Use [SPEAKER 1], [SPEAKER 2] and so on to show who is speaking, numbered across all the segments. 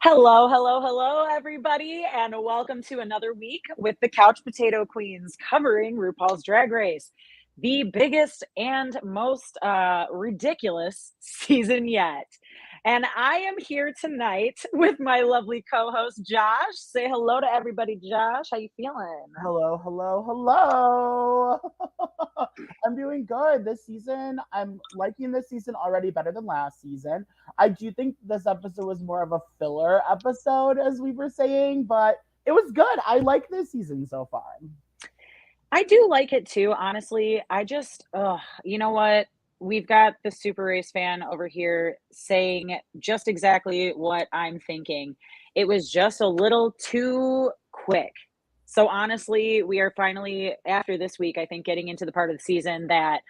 [SPEAKER 1] Hello, hello, hello, everybody, and welcome to another week with the Couch Potato Queens covering RuPaul's Drag Race, the biggest and most ridiculous season yet. And I am here tonight with my lovely co-host Josh. Say hello to everybody, Josh. How you feeling?
[SPEAKER 2] Hello, hello, hello. I'm doing good this season. I'm liking this season already better than last season. I do think this episode was more of a filler episode, as we were saying, but it was good. I like this season so far.
[SPEAKER 1] I do like it too, honestly. You know what? We've got the Super Race fan over here saying just exactly what I'm thinking. It was just a little too quick. So honestly, we are finally, after this week, I think, getting into the part of the season that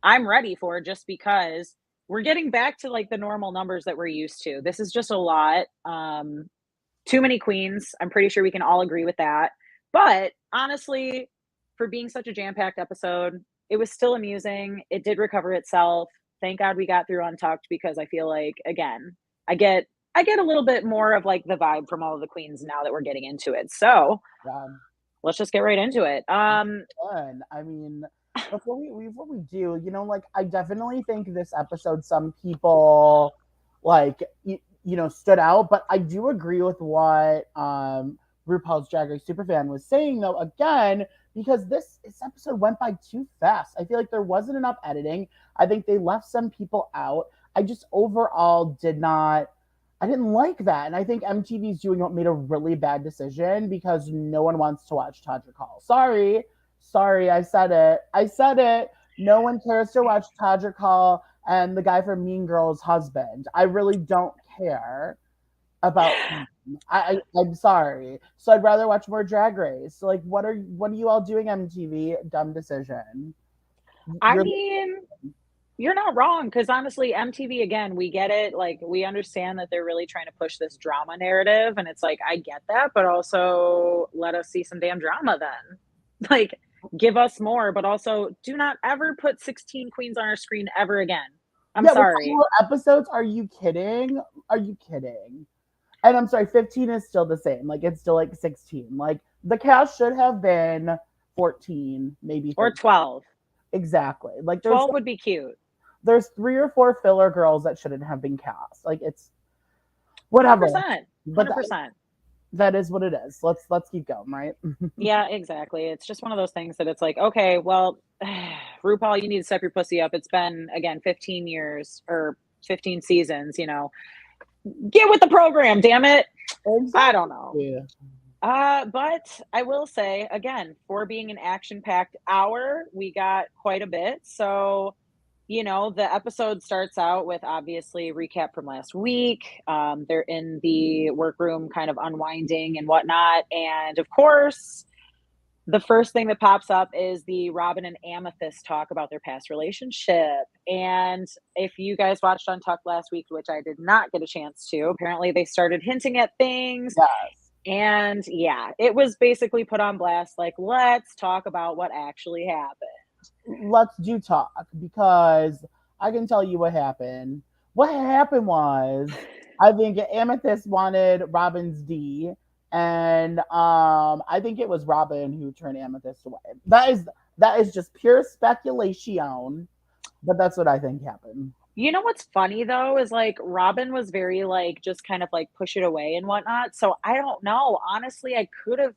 [SPEAKER 1] I'm ready for just because we're getting back to like the normal numbers that we're used to. This is just a lot. Too many queens. I'm pretty sure we can all agree with that. But honestly, for being such a jam-packed episode, it was still amusing. It did recover itself. Thank God we got through Untucked because I feel like again, I get a little bit more of like the vibe from all of the queens now that we're getting into it. So
[SPEAKER 2] Um,
[SPEAKER 1] let's just get right into it.
[SPEAKER 2] Fun. I mean, before we do, like I definitely think this episode, some people like stood out, but I do agree with what RuPaul's Drag Race Superfan was saying though. Again, because this episode went by too fast. I feel like there wasn't enough editing. I think they left some people out. I just overall did not. I didn't like that, and I think MTV's doing what made a really bad decision because no one wants to watch Todrick Hall. Sorry, I said it. I said it. No one cares to watch Todrick Hall and the guy from Mean Girls' husband. I really don't care about him. I'm sorry. So I'd rather watch more Drag Race. Like, what are you all doing, MTV? Dumb decision.
[SPEAKER 1] I
[SPEAKER 2] You're
[SPEAKER 1] mean, you're not wrong because honestly, MTV again, we get it. Like, we understand that they're really trying to push this drama narrative, and it's like I get that, but also let us see some damn drama then. Like, give us more, but also do not ever put 16 queens on our screen ever again. I'm
[SPEAKER 2] yeah, with
[SPEAKER 1] sorry.
[SPEAKER 2] all episodes. Are you kidding? Are you kidding? And I'm sorry, 15 is still the same. Like it's still like 16. Like the cast should have been 14, maybe
[SPEAKER 1] Or
[SPEAKER 2] 13.
[SPEAKER 1] 12.
[SPEAKER 2] Exactly. Like
[SPEAKER 1] 12 would be cute.
[SPEAKER 2] there's 3 or 4 filler girls that shouldn't have been cast. Like it's whatever.
[SPEAKER 1] 100%.
[SPEAKER 2] But
[SPEAKER 1] 100%.
[SPEAKER 2] that is what it is. Let's keep going, right?
[SPEAKER 1] Yeah, exactly. It's just one of those things that it's like, okay, well, RuPaul, you need to step your pussy up. It's been, again, 15 years or 15 seasons, Get with the program, damn it. I don't know.
[SPEAKER 2] Exactly.
[SPEAKER 1] But I will say, again, for being an action-packed hour, we got quite a bit. So, the episode starts out with obviously recap from last week. They're in the workroom kind of unwinding and whatnot. And of course, the first thing that pops up is the Robin and Amethyst talk about their past relationship. And if you guys watched Untucked last week, which I did not get a chance to, apparently they started hinting at things.
[SPEAKER 2] Yes.
[SPEAKER 1] And yeah, it was basically put on blast like, let's talk about what actually happened.
[SPEAKER 2] Let's do talk because I can tell you what happened. What happened was I think Amethyst wanted Robin's D, and I think it was Robin who turned Amethyst away. That is just pure speculation, but that's what I think happened.
[SPEAKER 1] You know what's funny though is like Robin was very like just kind of like push it away and whatnot. So I don't know. Honestly, I could have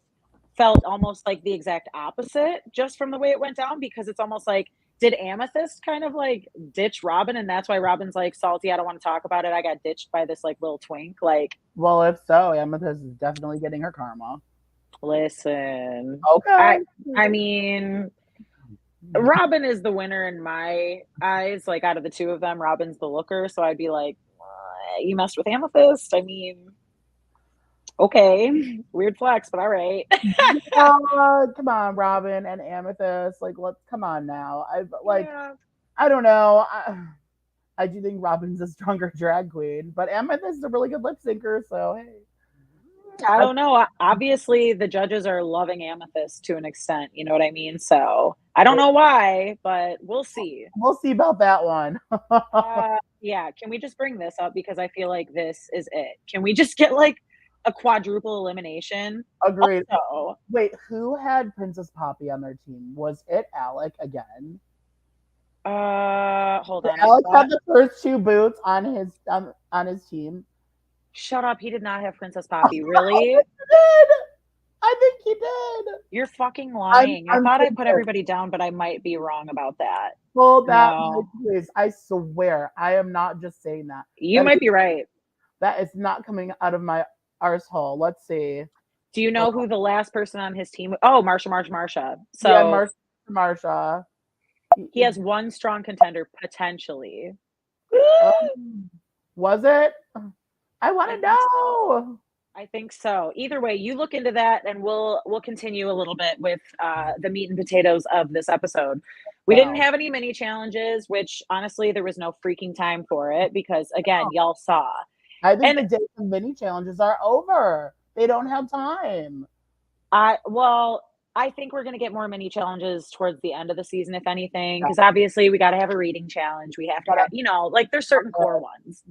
[SPEAKER 1] felt almost like the exact opposite just from the way it went down because it's almost like did Amethyst kind of like ditch Robin and that's why Robin's like salty, I don't want to talk about it. I got ditched by this like little twink. Like,
[SPEAKER 2] Well, if so, Amethyst is definitely getting her karma.
[SPEAKER 1] listen.
[SPEAKER 2] Okay.
[SPEAKER 1] I mean, Robin is the winner in my eyes. Like out of the two of them, Robin's the looker. So I'd be like, you messed with Amethyst. I mean, okay, weird flex, but all right.
[SPEAKER 2] Come on, Robin and Amethyst. Like, let's come on now.
[SPEAKER 1] Yeah.
[SPEAKER 2] I don't know. I do think Robin's a stronger drag queen, but Amethyst is a really good lip syncer. So hey,
[SPEAKER 1] I don't know. Obviously, the judges are loving Amethyst to an extent. You know what I mean? So I don't know why, but we'll see.
[SPEAKER 2] We'll see about that one.
[SPEAKER 1] Yeah. Can we just bring this up because I feel like this is it? Can we just get like a quadruple elimination?
[SPEAKER 2] Agreed.
[SPEAKER 1] Also,
[SPEAKER 2] Wait, who had Princess Poppy on their team? Was it Alec again?
[SPEAKER 1] hold on.
[SPEAKER 2] Alec had the first two boots on his team.
[SPEAKER 1] Shut up. He did not have Princess Poppy. Really?
[SPEAKER 2] He did. I think he did.
[SPEAKER 1] You're fucking lying. I
[SPEAKER 2] I'm
[SPEAKER 1] thought I
[SPEAKER 2] pretty
[SPEAKER 1] put
[SPEAKER 2] sure.
[SPEAKER 1] everybody down, but I might be wrong about that.
[SPEAKER 2] Pull that,
[SPEAKER 1] No.
[SPEAKER 2] please. I swear, I am not just saying that.
[SPEAKER 1] You
[SPEAKER 2] That
[SPEAKER 1] might
[SPEAKER 2] is-
[SPEAKER 1] be right.
[SPEAKER 2] That is not coming out of my arsehole. Let's see.
[SPEAKER 1] Do you know who the last person on his team? Oh, Marsha. So
[SPEAKER 2] Yeah, Marsha.
[SPEAKER 1] he has one strong contender potentially.
[SPEAKER 2] Was it? I want to know.
[SPEAKER 1] I think so. Either way, you look into that, and we'll continue a little bit with the meat and potatoes of this episode. We didn't have any mini challenges, which honestly, there was no freaking time for it because, again, y'all saw.
[SPEAKER 2] I think the days of mini challenges are over. They don't have time.
[SPEAKER 1] I think we're going to get more mini challenges towards the end of the season, if anything, because obviously we got to have a reading challenge. We have to have, like there's certain core ones.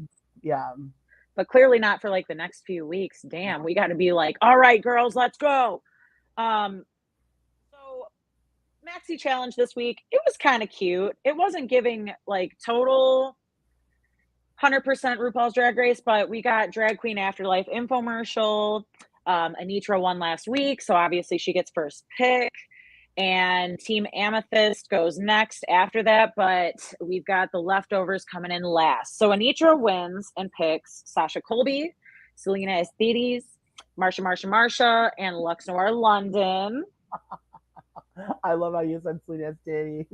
[SPEAKER 2] Yeah.
[SPEAKER 1] But clearly not for like the next few weeks. Damn, we got to be like, all right, girls, let's go. So Maxi challenge this week, it was kind of cute. It wasn't giving like total 100% RuPaul's Drag Race, but we got Drag Queen Afterlife infomercial. Anitra won last week, so obviously she gets first pick. And Team Amethyst goes next after that, but we've got the leftovers coming in last. So Anitra wins and picks Sasha Colby, Selena Estes, Marsha, and Lux Noir London.
[SPEAKER 2] I love how you said Selena Estes.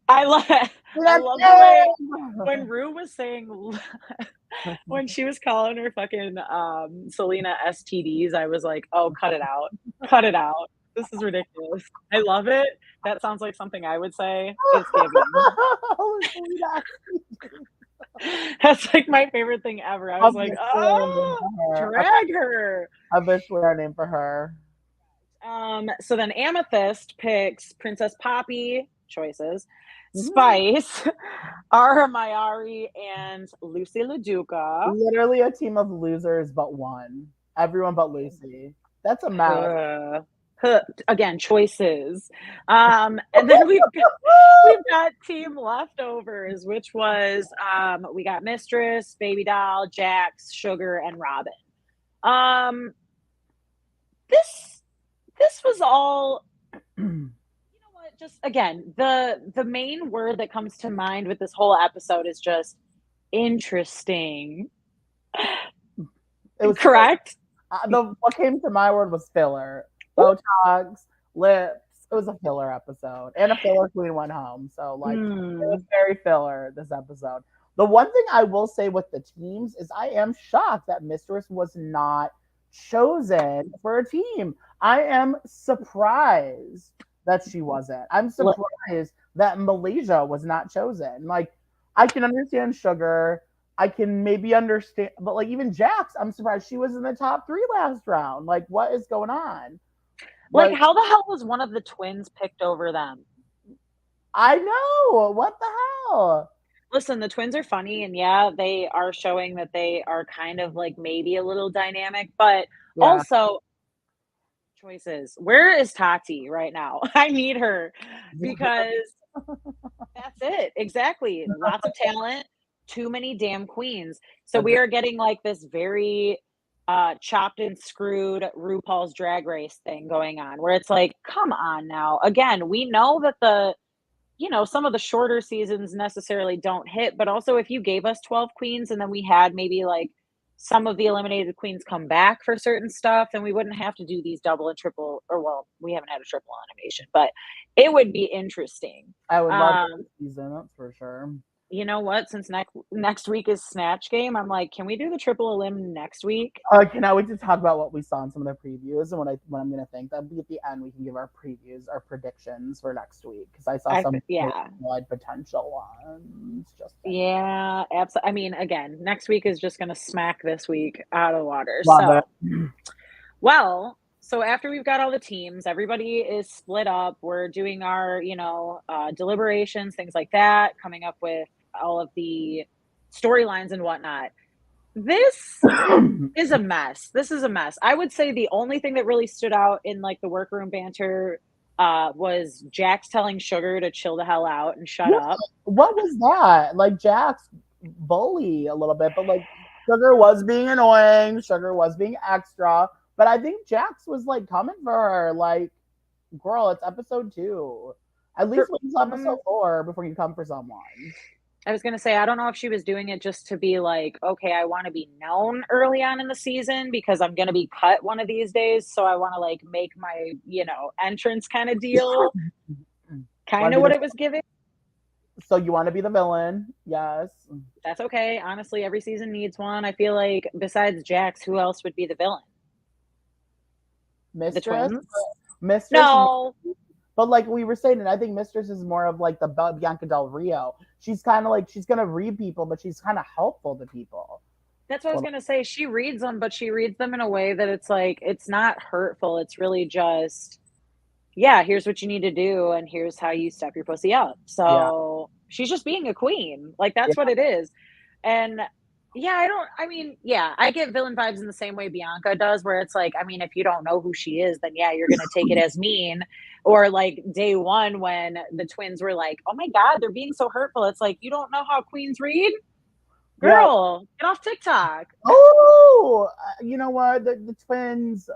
[SPEAKER 1] I love the way when Rue was saying when she was calling her fucking Selena STDs, I was like, oh, cut it out. This is ridiculous. I love it. That sounds like something I would say. It's giving. That's like my favorite thing ever. I was like, oh, drag her.
[SPEAKER 2] I wish we had a name for her.
[SPEAKER 1] So then Amethyst picks Princess Poppy, choices, Spice, Ara Mayari, and Lucy LaDuca.
[SPEAKER 2] Literally a team of losers but one. Everyone but Lucy. That's a mess.
[SPEAKER 1] Again, choices. And then we've got team leftovers, which was we got Mistress, Baby Doll, Jax, Sugar, and Robin. This was all, you know what, just again, the main word that comes to mind with this whole episode is just interesting. It was correct.
[SPEAKER 2] What came to my word was filler. Botox, lips. It was a filler episode. And a filler queen went home. So like it was very filler this episode. The one thing I will say with the teams is I am shocked that Mistress was not chosen for a team. I am surprised that she wasn't. I'm surprised that Malaysia was not chosen. Like, I can understand Sugar. I can maybe understand, but like even Jax, I'm surprised she was in the top 3 last round. Like, what is going on?
[SPEAKER 1] Like, how the hell was one of the twins picked over them?
[SPEAKER 2] I know. What the hell?
[SPEAKER 1] Listen, the twins are funny, and yeah, they are showing that they are kind of like maybe a little dynamic, but also choices. Where is Tati right now? I need her because that's it. Exactly. Lots of talent, too many damn queens. So we are getting like this very chopped and screwed RuPaul's Drag Race thing going on where it's like, come on now. Again, we know that some of the shorter seasons necessarily don't hit, but also if you gave us 12 queens and then we had maybe like some of the eliminated queens come back for certain stuff, then we wouldn't have to do these double and triple, or well, we haven't had a triple animation, but it would be interesting.
[SPEAKER 2] I would love this season, that's for sure.
[SPEAKER 1] you know what? Since next week is Snatch Game, I'm like, can we do the triple elim next week?
[SPEAKER 2] Now we just talk about what we saw in some of the previews and what I'm gonna think. That'll be at the end. We can give our previews, our predictions for next week because I saw some
[SPEAKER 1] Yeah.
[SPEAKER 2] wide potential ones. Just
[SPEAKER 1] Yeah, absolutely. I mean, again, next week is just gonna smack this week out of the water.
[SPEAKER 2] love
[SPEAKER 1] So,
[SPEAKER 2] it.
[SPEAKER 1] well, so after we've got all the teams, everybody is split up. We're doing our, deliberations, things like that, coming up with all of the storylines and whatnot. This is a mess. This is a mess. I would say the only thing that really stood out in like the workroom banter was Jax telling Sugar to chill the hell out and shut up.
[SPEAKER 2] What was that? Like Jax bully a little bit, but like Sugar was being annoying. Sugar was being extra. But I think Jax was like coming for her. Like, girl, it's episode 2. At least wait until episode 4 before you come for someone.
[SPEAKER 1] I was gonna say, I don't know if she was doing it just to be like, okay, I want to be known early on in the season because I'm gonna be cut one of these days, so I want to like make my, entrance kind of deal. Kind of what it was giving.
[SPEAKER 2] So you want to be the villain? Yes.
[SPEAKER 1] That's okay. Honestly, every season needs one. I feel like besides Jax, who else would be the villain?
[SPEAKER 2] Mistress?
[SPEAKER 1] The twins?
[SPEAKER 2] Mistress?
[SPEAKER 1] No.
[SPEAKER 2] But like we were saying, I think Mistress is more of like the Bianca Del Rio. She's kind of like, she's going to read people, but she's kind of helpful to people.
[SPEAKER 1] That's what I was going to say. She reads them, but she reads them in a way that it's like, it's not hurtful. It's really just, yeah, here's what you need to do. And here's how you step your pussy up. So she's just being a queen. Like, that's what it is. And I get villain vibes in the same way Bianca does, where it's like, I mean, if you don't know who she is, then yeah, you're going to take it as mean. Or like day one when the twins were like, oh my God, they're being so hurtful. It's like, you don't know how queens read? Girl, get off TikTok.
[SPEAKER 2] Oh, you know what? The twins.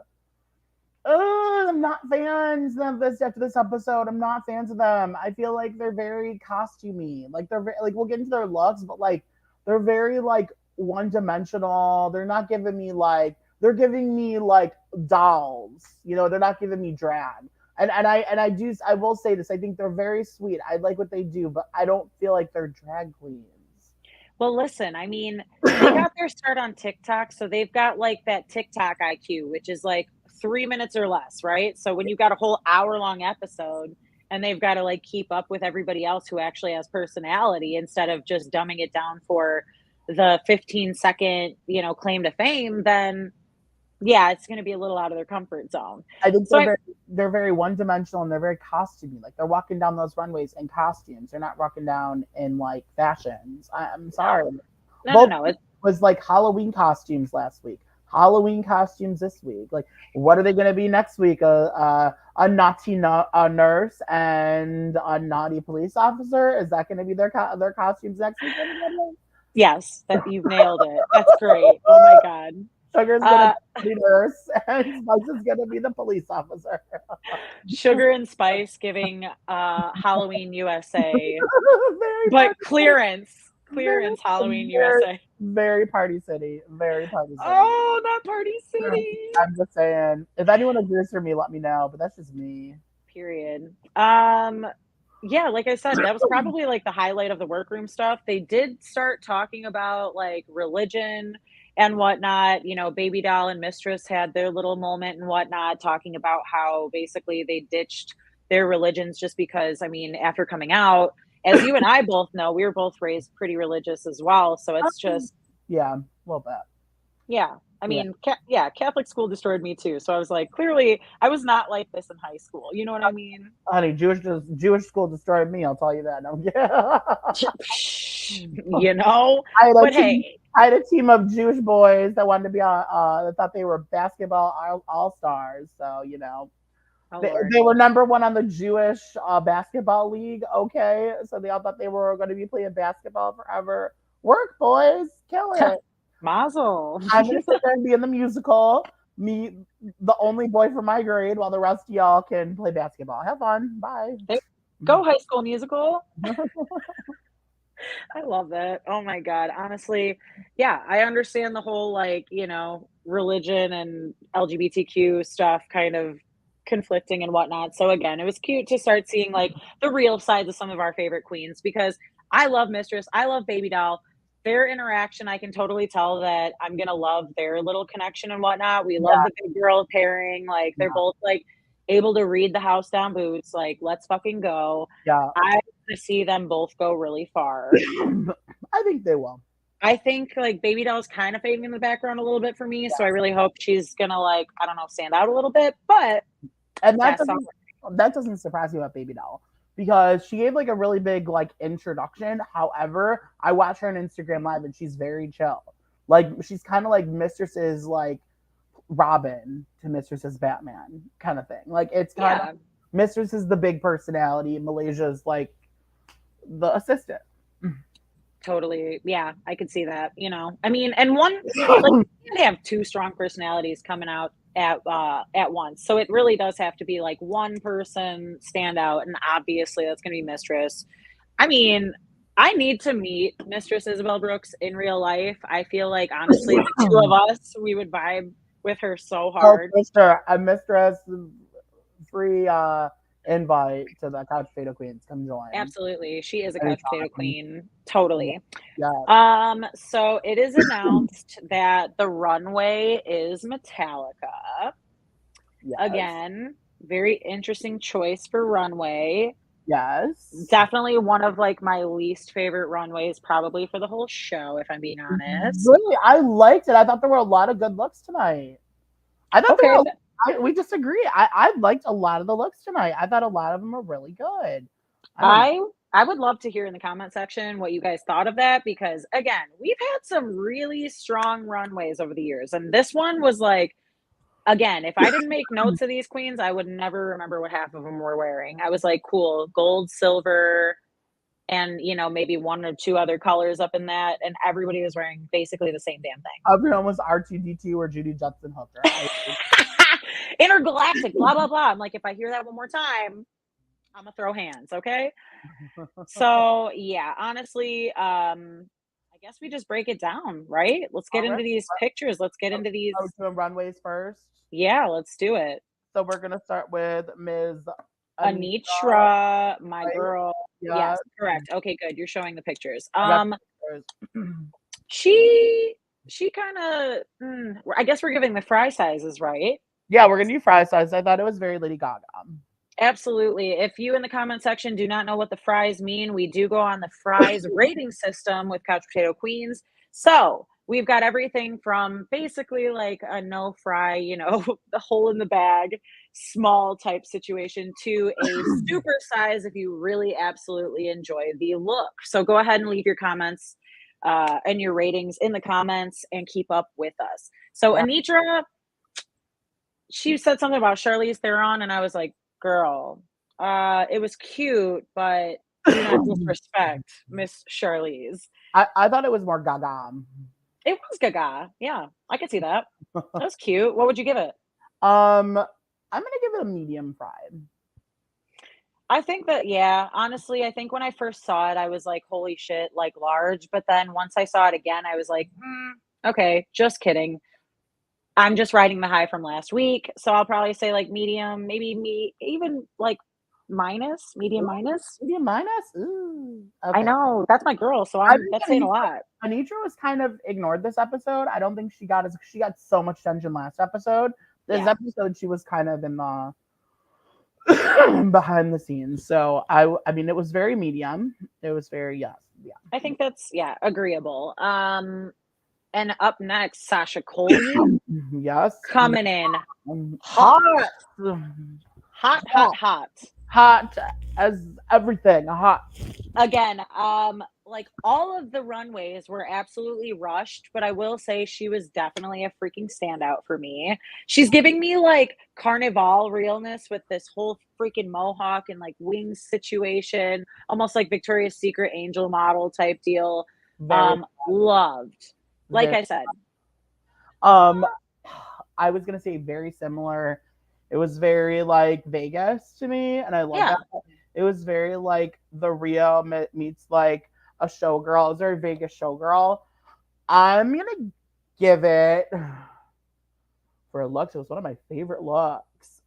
[SPEAKER 2] I'm not fans of this after this episode. I'm not fans of them. I feel like they're very costumey. Like they're very, like we'll get into their looks, but like they're very like one-dimensional. They're not giving me like they're giving me like dolls. They're not giving me drag. And I will say this. I think they're very sweet. I like what they do, but I don't feel like they're drag queens.
[SPEAKER 1] Well, listen, I mean, they got their start on TikTok, so they've got like that TikTok IQ, which is like 3 minutes or less, right? So when you've got a whole hour-long episode and they've got to like keep up with everybody else who actually has personality instead of just dumbing it down for the 15-second, claim to fame, then yeah, it's going to be a little out of their comfort zone.
[SPEAKER 2] I think they're very one-dimensional and they're very costumey. Like they're walking down those runways in costumes. They're not walking down in like fashions. I'm sorry.
[SPEAKER 1] No. It
[SPEAKER 2] was like Halloween costumes last week. Halloween costumes this week. Like, what are they going to be next week? A naughty nurse and a naughty police officer? Is that going to be their costumes next week?
[SPEAKER 1] Yes, you've nailed it. That's great. Oh my God.
[SPEAKER 2] Sugar's gonna be the nurse, and Spice is gonna be the police officer.
[SPEAKER 1] Sugar and Spice giving Halloween USA, but clearance Halloween USA.
[SPEAKER 2] Very Party City. Very Party City.
[SPEAKER 1] Oh, not Party City.
[SPEAKER 2] I'm just saying. If anyone agrees for me, let me know. But that's just me.
[SPEAKER 1] Period. Yeah, like I said, that was probably like the highlight of the workroom stuff. They did start talking about like religion and whatnot. Baby Doll and Mistress had their little moment and whatnot, talking about how basically they ditched their religions just because, I mean, after coming out, as you and I both know, we were both raised pretty religious as well. So it's just.
[SPEAKER 2] Yeah, a little bit.
[SPEAKER 1] Yeah. I mean, Catholic school destroyed me too. So I was like, clearly, I was not like this in high school. You know what I mean?
[SPEAKER 2] Honey, Jewish school destroyed me. I'll tell you that. I had a team of Jewish boys that wanted to be on. That thought they were basketball all stars. So they were number one on the Jewish basketball league. Okay, so they all thought they were going to be playing basketball forever. Work, boys, kill it.
[SPEAKER 1] Mazel.
[SPEAKER 2] I'm gonna sit there and be in the musical. Me, the only boy from my grade, while the rest of y'all can play basketball. Have fun. Bye.
[SPEAKER 1] Go High School Musical. I love that. Oh my God. Honestly, yeah, I understand the whole religion and LGBTQ stuff kind of conflicting and whatnot. So again, it was cute to start seeing like the real sides of some of our favorite queens, because I love Mistress. I love Baby Doll. Their interaction, I can totally tell that I'm gonna love their little connection and whatnot. We love
[SPEAKER 2] Yeah,
[SPEAKER 1] the big girl pairing. Like they're
[SPEAKER 2] yeah,
[SPEAKER 1] both like able to read the house down boots. Like, let's fucking go.
[SPEAKER 2] yeah.
[SPEAKER 1] I want to see them both go really far.
[SPEAKER 2] I think they will.
[SPEAKER 1] I think like Baby Doll's kind of fading in the background a little bit for me, so I really hope she's gonna like, I don't know, stand out a little bit, but
[SPEAKER 2] And
[SPEAKER 1] that's all.
[SPEAKER 2] that doesn't surprise me about Baby Doll because she gave like a really big like introduction. However, I watch her on Instagram Live and she's very chill. Like she's kind of like Mistress's like Robin to Mistress's Batman kind of thing. Like it's kind of
[SPEAKER 1] Yeah,
[SPEAKER 2] Mistress is the big personality, Malaysia's like the assistant.
[SPEAKER 1] totally. Yeah, I could see that, you know. I mean, and one like you can't have two strong personalities coming out at once. So it really does have to be like one person stand out, and obviously that's gonna be Mistress. I mean, I need to meet Mistress Isabel Brooks in real life. I feel like honestly the two of us, we would vibe with her so
[SPEAKER 2] Oh,
[SPEAKER 1] hard.
[SPEAKER 2] for sure. A Mistress free invite to the Couch Potato Queens. Come join.
[SPEAKER 1] Absolutely. She is a couch potato
[SPEAKER 2] Anytime.
[SPEAKER 1] queen. Totally.
[SPEAKER 2] Yeah.
[SPEAKER 1] So it is announced that the runway is Metallica.
[SPEAKER 2] Yes.
[SPEAKER 1] Again, very interesting choice for runway.
[SPEAKER 2] Yes.
[SPEAKER 1] Definitely one of like my least favorite runways, probably for the whole show, if I'm being honest.
[SPEAKER 2] Really, I liked it. I thought there were a lot of good looks tonight. I thought there
[SPEAKER 1] Okay,
[SPEAKER 2] were. We disagree. I liked a lot of the looks tonight. I thought a lot of them were really good. I don't know.
[SPEAKER 1] I I would love to hear in the comment section what you guys thought of that because again, we've had some really strong runways over the years, and this one was like, again, if I didn't make notes of these queens, I would never remember what half of them were wearing. I was like, cool, gold, silver, and you know, maybe one or two other colors up in that, and everybody was wearing basically the same damn
[SPEAKER 2] Everyone was R2D2 or Judy Jetson Hooker.
[SPEAKER 1] thing. Intergalactic, blah blah blah. I'm like, if I hear that one more time, I'm gonna throw hands, okay? So yeah, honestly, I guess we just break it down, right? Let's get
[SPEAKER 2] All right.
[SPEAKER 1] into these pictures. Let's get into these.
[SPEAKER 2] So doing runways first.
[SPEAKER 1] Yeah, let's do it.
[SPEAKER 2] So we're gonna start with Ms. Anitra,
[SPEAKER 1] Anitra, my
[SPEAKER 2] right?
[SPEAKER 1] girl.
[SPEAKER 2] Yeah.
[SPEAKER 1] Yes, correct. Okay, good. You're showing the pictures.
[SPEAKER 2] I got pictures.
[SPEAKER 1] She kind of. I guess we're giving the fry sizes, right?
[SPEAKER 2] Yeah, we're gonna do fry size. I thought it was very Lady Gaga.
[SPEAKER 1] Absolutely. If you in the comment section do not know what the fries mean, we do go on the fries rating system with Couch Potato Queens. So we've got everything from basically like a no fry, you know, the hole in the bag, small type situation to a super size if you really absolutely enjoy the look. So go ahead and leave your comments and your ratings in the comments and keep up with us. So
[SPEAKER 2] Yeah.
[SPEAKER 1] Anitra, she said something about Charlize Theron, and I was like, "Girl, it was cute, but do not disrespect Miss Charlize."
[SPEAKER 2] I thought it was more Gaga.
[SPEAKER 1] It was Gaga. Yeah, I could see that. That was cute. What would you give it?
[SPEAKER 2] I'm gonna give it a medium fry.
[SPEAKER 1] I think that, yeah, honestly, I think when I first saw it, I was like, "Holy shit," like large. But then once I saw it again, I was like, okay, just kidding. I'm just riding the high from last week, so I'll probably say like medium, maybe even like minus, medium minus.
[SPEAKER 2] Medium minus? Ooh.
[SPEAKER 1] I
[SPEAKER 2] Okay.
[SPEAKER 1] know, that's my girl, so
[SPEAKER 2] I
[SPEAKER 1] that's saying a
[SPEAKER 2] think
[SPEAKER 1] lot.
[SPEAKER 2] Anitra was kind of ignored this episode. I don't think she got so much attention last episode. This
[SPEAKER 1] Yeah,
[SPEAKER 2] episode she was kind of in the behind the scenes. So I mean it was very medium. It was very yes. Yeah.
[SPEAKER 1] I think that's, yeah, agreeable. And up next, Sasha Coley
[SPEAKER 2] Yes.
[SPEAKER 1] coming in hot,
[SPEAKER 2] Hot.
[SPEAKER 1] hot, hot,
[SPEAKER 2] Hot.
[SPEAKER 1] hot.
[SPEAKER 2] Hot as everything. Hot.
[SPEAKER 1] Again, like all of the runways were absolutely rushed, but I will say she was definitely a freaking standout for me. She's giving me like carnival realness with this whole freaking mohawk and like wings situation, almost like Victoria's Secret angel model type deal.
[SPEAKER 2] Very
[SPEAKER 1] Loved. Like
[SPEAKER 2] very
[SPEAKER 1] I said,
[SPEAKER 2] um I was gonna say very similar. It was very like Vegas to me, and I love
[SPEAKER 1] yeah,
[SPEAKER 2] that. It was very like the Rio meets like a showgirl. It was very Vegas showgirl. I'm gonna give it for looks. It was one of my favorite looks.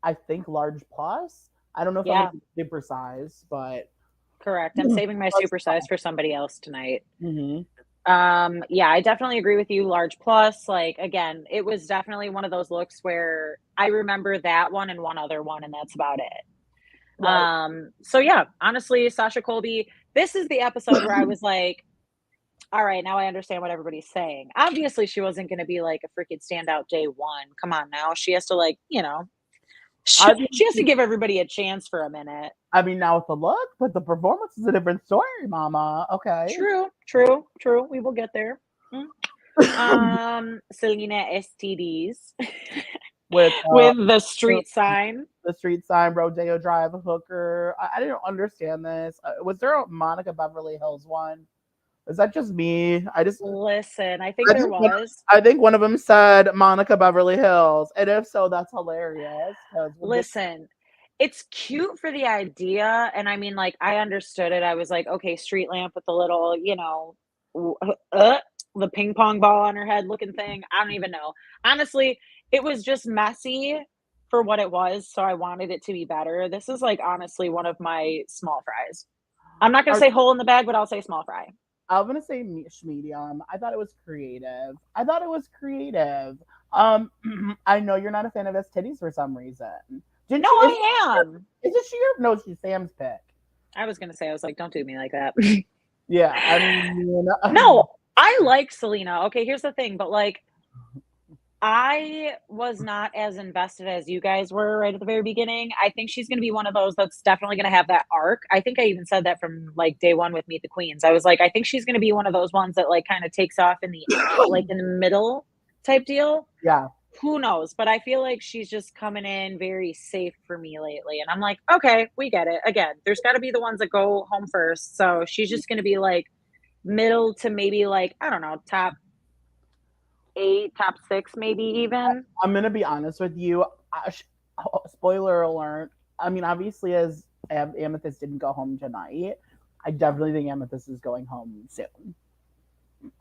[SPEAKER 2] I think large plus. I don't know if I'm
[SPEAKER 1] yeah.
[SPEAKER 2] gonna super size, but
[SPEAKER 1] Correct. I'm saving my supersize for somebody else tonight.
[SPEAKER 2] Mm-hmm.
[SPEAKER 1] Yeah, I definitely agree with you. Large plus, like again, it was definitely one of those looks where I remember that one and one other one, and that's about it.
[SPEAKER 2] Right.
[SPEAKER 1] So yeah, honestly, Sasha Colby, this is the episode where I was like, all right, now I understand what everybody's saying. Obviously, she wasn't going to be like a freaking standout day one. Come on now. She has to like,
[SPEAKER 2] I
[SPEAKER 1] she has to
[SPEAKER 2] mean,
[SPEAKER 1] give everybody a chance for a minute.
[SPEAKER 2] now with the look, but the performance is a different story, Mama. Okay.
[SPEAKER 1] True, true, true. We will get there. Selena STDs
[SPEAKER 2] With
[SPEAKER 1] with the street sign.
[SPEAKER 2] the street sign, Rodeo Drive hooker. I didn't understand this. Was there a Monica Beverly Hills one? Is that just me?
[SPEAKER 1] Listen, I think there was.
[SPEAKER 2] I think one of them said Monica Beverly Hills, and if so, that's hilarious.
[SPEAKER 1] Listen, it's cute for the idea, and I mean, like, I understood it. I was like, okay, street lamp with the little, the ping pong ball on her head looking thing. I don't even know. Honestly, it was just messy for what it was, so I wanted it to be better. This is like honestly one of my small fries. I'm not gonna say hole in the bag, but I'll say small fry.
[SPEAKER 2] I'm gonna say medium. I thought it was creative. I know you're not a fan of his titties for some reason.
[SPEAKER 1] No, I am.
[SPEAKER 2] Isn't she your? No, she's Sam's pick.
[SPEAKER 1] I was gonna say, I was like, don't do me like that.
[SPEAKER 2] Yeah, I mean,
[SPEAKER 1] no, I like Selena. Okay, here's the thing, but like, I was not as invested as you guys were right at the very beginning. I think she's going to be one of those that's definitely going to have that arc. I think I even said that from like day one with Meet the Queens. I was like, I think she's going to be one of those ones that like kind of takes off in the like in the middle type deal.
[SPEAKER 2] Yeah.
[SPEAKER 1] Who knows? But I feel like she's just coming in very safe for me lately. And I'm like, okay, we get it. Again, there's got to be the ones that go home first. So she's just going to be like middle to maybe like, I don't know, top 8, top 6, maybe even.
[SPEAKER 2] I'm gonna be honest with you. Spoiler alert. I mean, obviously, as Amethyst didn't go home tonight, I definitely think Amethyst is going home soon.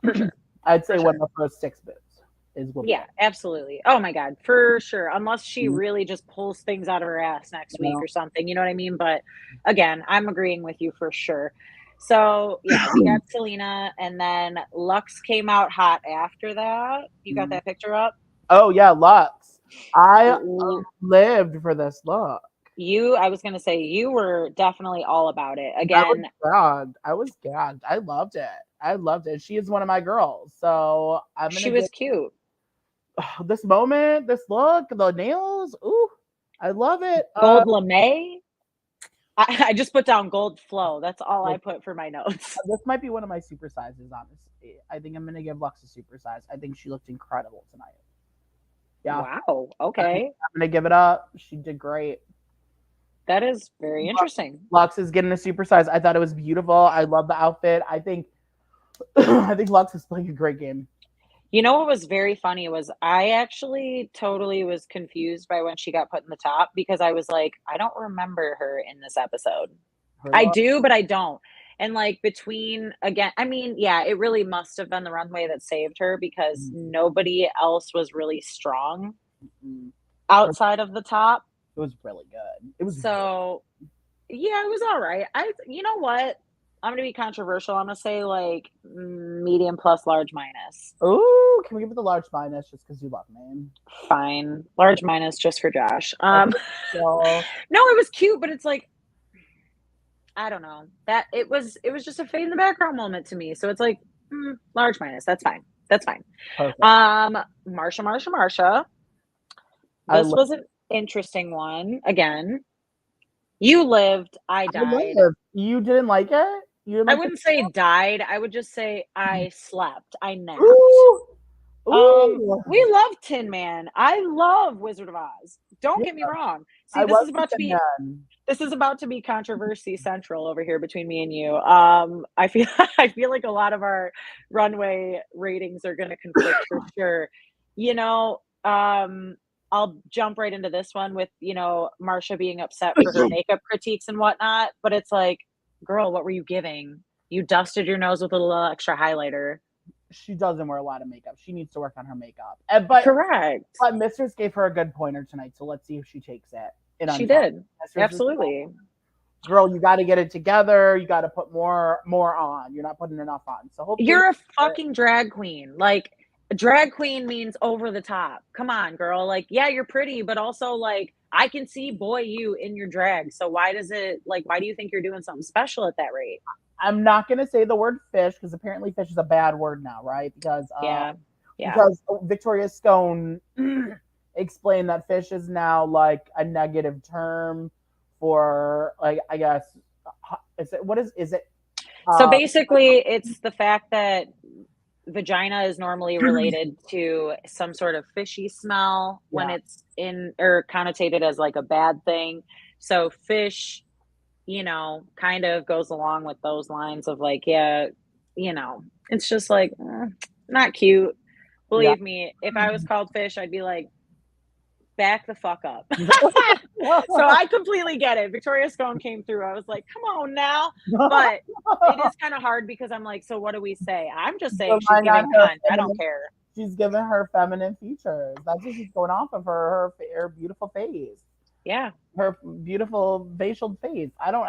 [SPEAKER 1] For sure.
[SPEAKER 2] I'd say one of the first 6 boots is what.
[SPEAKER 1] Yeah, absolutely. Oh my god, for sure. Unless she really just pulls things out of her ass next week or something. You know what I mean? But again, I'm agreeing with you for sure. So yeah, we got Selena, and then Lux came out hot after that. You got that picture up?
[SPEAKER 2] Oh yeah, Lux. I lived for this look.
[SPEAKER 1] I was gonna say you were definitely all about it. Again,
[SPEAKER 2] I was gagged. I loved it. She is one of my girls, so
[SPEAKER 1] she was cute.
[SPEAKER 2] This moment, this look, the nails. Ooh, I love it.
[SPEAKER 1] Gold lame. I just put down gold flow. That's all I put for my notes.
[SPEAKER 2] This might be one of my super sizes, honestly. I think I'm going to give Lux a super size. I think she looked incredible tonight. Yeah.
[SPEAKER 1] Wow. Okay.
[SPEAKER 2] I'm going to give it up. She did great.
[SPEAKER 1] That is very interesting.
[SPEAKER 2] Lux is getting a super size. I thought it was beautiful. I love the outfit. I think Lux is playing a great game.
[SPEAKER 1] You know what was very funny was I actually totally was confused by when she got put in the top because I was like, I don't remember her in this episode. I do, but I don't. And like again, I mean, yeah, it really must have been the runway that saved her because nobody else was really strong outside of the top.
[SPEAKER 2] It was really good. It was
[SPEAKER 1] yeah, it was all right. You know what? I'm going to be controversial. I'm going to say like medium plus large minus.
[SPEAKER 2] Ooh, can we give it the large minus just because you love me?
[SPEAKER 1] Fine. Large minus just for Josh. No, it was cute, but it's like, I don't know. That it was just a fade in the background moment to me. So it's like large minus. That's fine. Perfect. Marsha. This was an interesting one. Again, you lived, I died.
[SPEAKER 2] You didn't like it?
[SPEAKER 1] I wouldn't say died. I would just say I slept. I napped.
[SPEAKER 2] Ooh.
[SPEAKER 1] We love Tin Man. I love Wizard of Oz. Don't get me wrong. See, this is about to be controversy central over here between me and you. I feel like a lot of our runway ratings are going to conflict for sure. You know, I'll jump right into this one with, Marsha being upset for her makeup critiques and whatnot. But it's like, girl, what were you giving? You dusted your nose with a little extra highlighter.
[SPEAKER 2] She doesn't wear a lot of makeup. She needs to work on her makeup.
[SPEAKER 1] Correct.
[SPEAKER 2] But Mistress gave her a good pointer tonight, so let's see if she takes it.
[SPEAKER 1] She did. Absolutely.
[SPEAKER 2] girl, you got to get it together. You got to put more on. You're not putting enough on. So hopefully
[SPEAKER 1] You're a fucking drag queen. Like, drag queen means over the top. Come on, girl. Like, yeah, you're pretty, but also like I can see boy you in your drag. So why do you think you're doing something special at that rate?
[SPEAKER 2] I'm not gonna say the word fish because apparently fish is a bad word now, right?
[SPEAKER 1] Yeah. Yeah.
[SPEAKER 2] Because Victoria Scone explained that fish is now like a negative term for like I guess is it
[SPEAKER 1] So basically it's the fact that vagina is normally related to some sort of fishy smell when
[SPEAKER 2] Yeah.
[SPEAKER 1] it's in or connotated as like a bad thing. So fish, kind of goes along with those lines of like, yeah, it's just like not cute.
[SPEAKER 2] Yeah.
[SPEAKER 1] Believe me, if I was called fish, I'd be like, back the fuck up. So I completely get it. Victoria Scone came through. I was like, come on now. But it is kind of hard because I'm like, so what do we say? I'm just saying she's giving cunt. I don't care.
[SPEAKER 2] She's giving her feminine features. That's what she's going off of her beautiful face.
[SPEAKER 1] Yeah.
[SPEAKER 2] Her beautiful facial face. I don't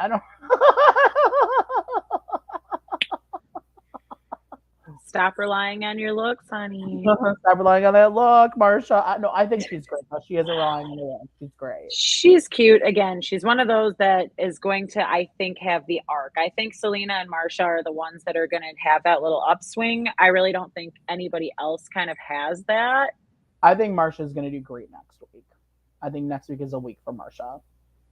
[SPEAKER 1] Stop relying on your looks, honey.
[SPEAKER 2] Stop relying on that look, Marsha. I think she's great. She isn't relying on the look. She's great.
[SPEAKER 1] She's cute. Again, she's one of those that is going to, I think, have the arc. I think Selena and Marsha are the ones that are going to have that little upswing. I really don't think anybody else kind of has that.
[SPEAKER 2] I think Marsha's going to do great next week. I think next week is a week for Marsha.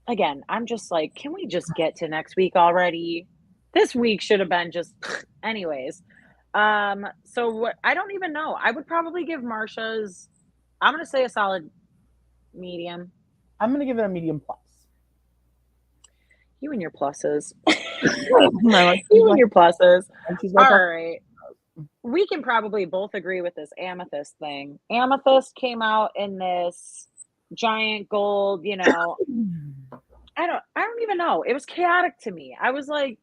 [SPEAKER 1] Again, I'm just like, can we just get to next week already? This week should have been just, anyways. So what? I don't even know. I would probably give Marsha's. I'm gonna say a solid medium.
[SPEAKER 2] I'm gonna give it a medium plus.
[SPEAKER 1] You and your pluses. You and your pluses. All right. We can probably both agree with this amethyst thing. Amethyst came out in this giant gold, I don't even know. It was chaotic to me. I was like,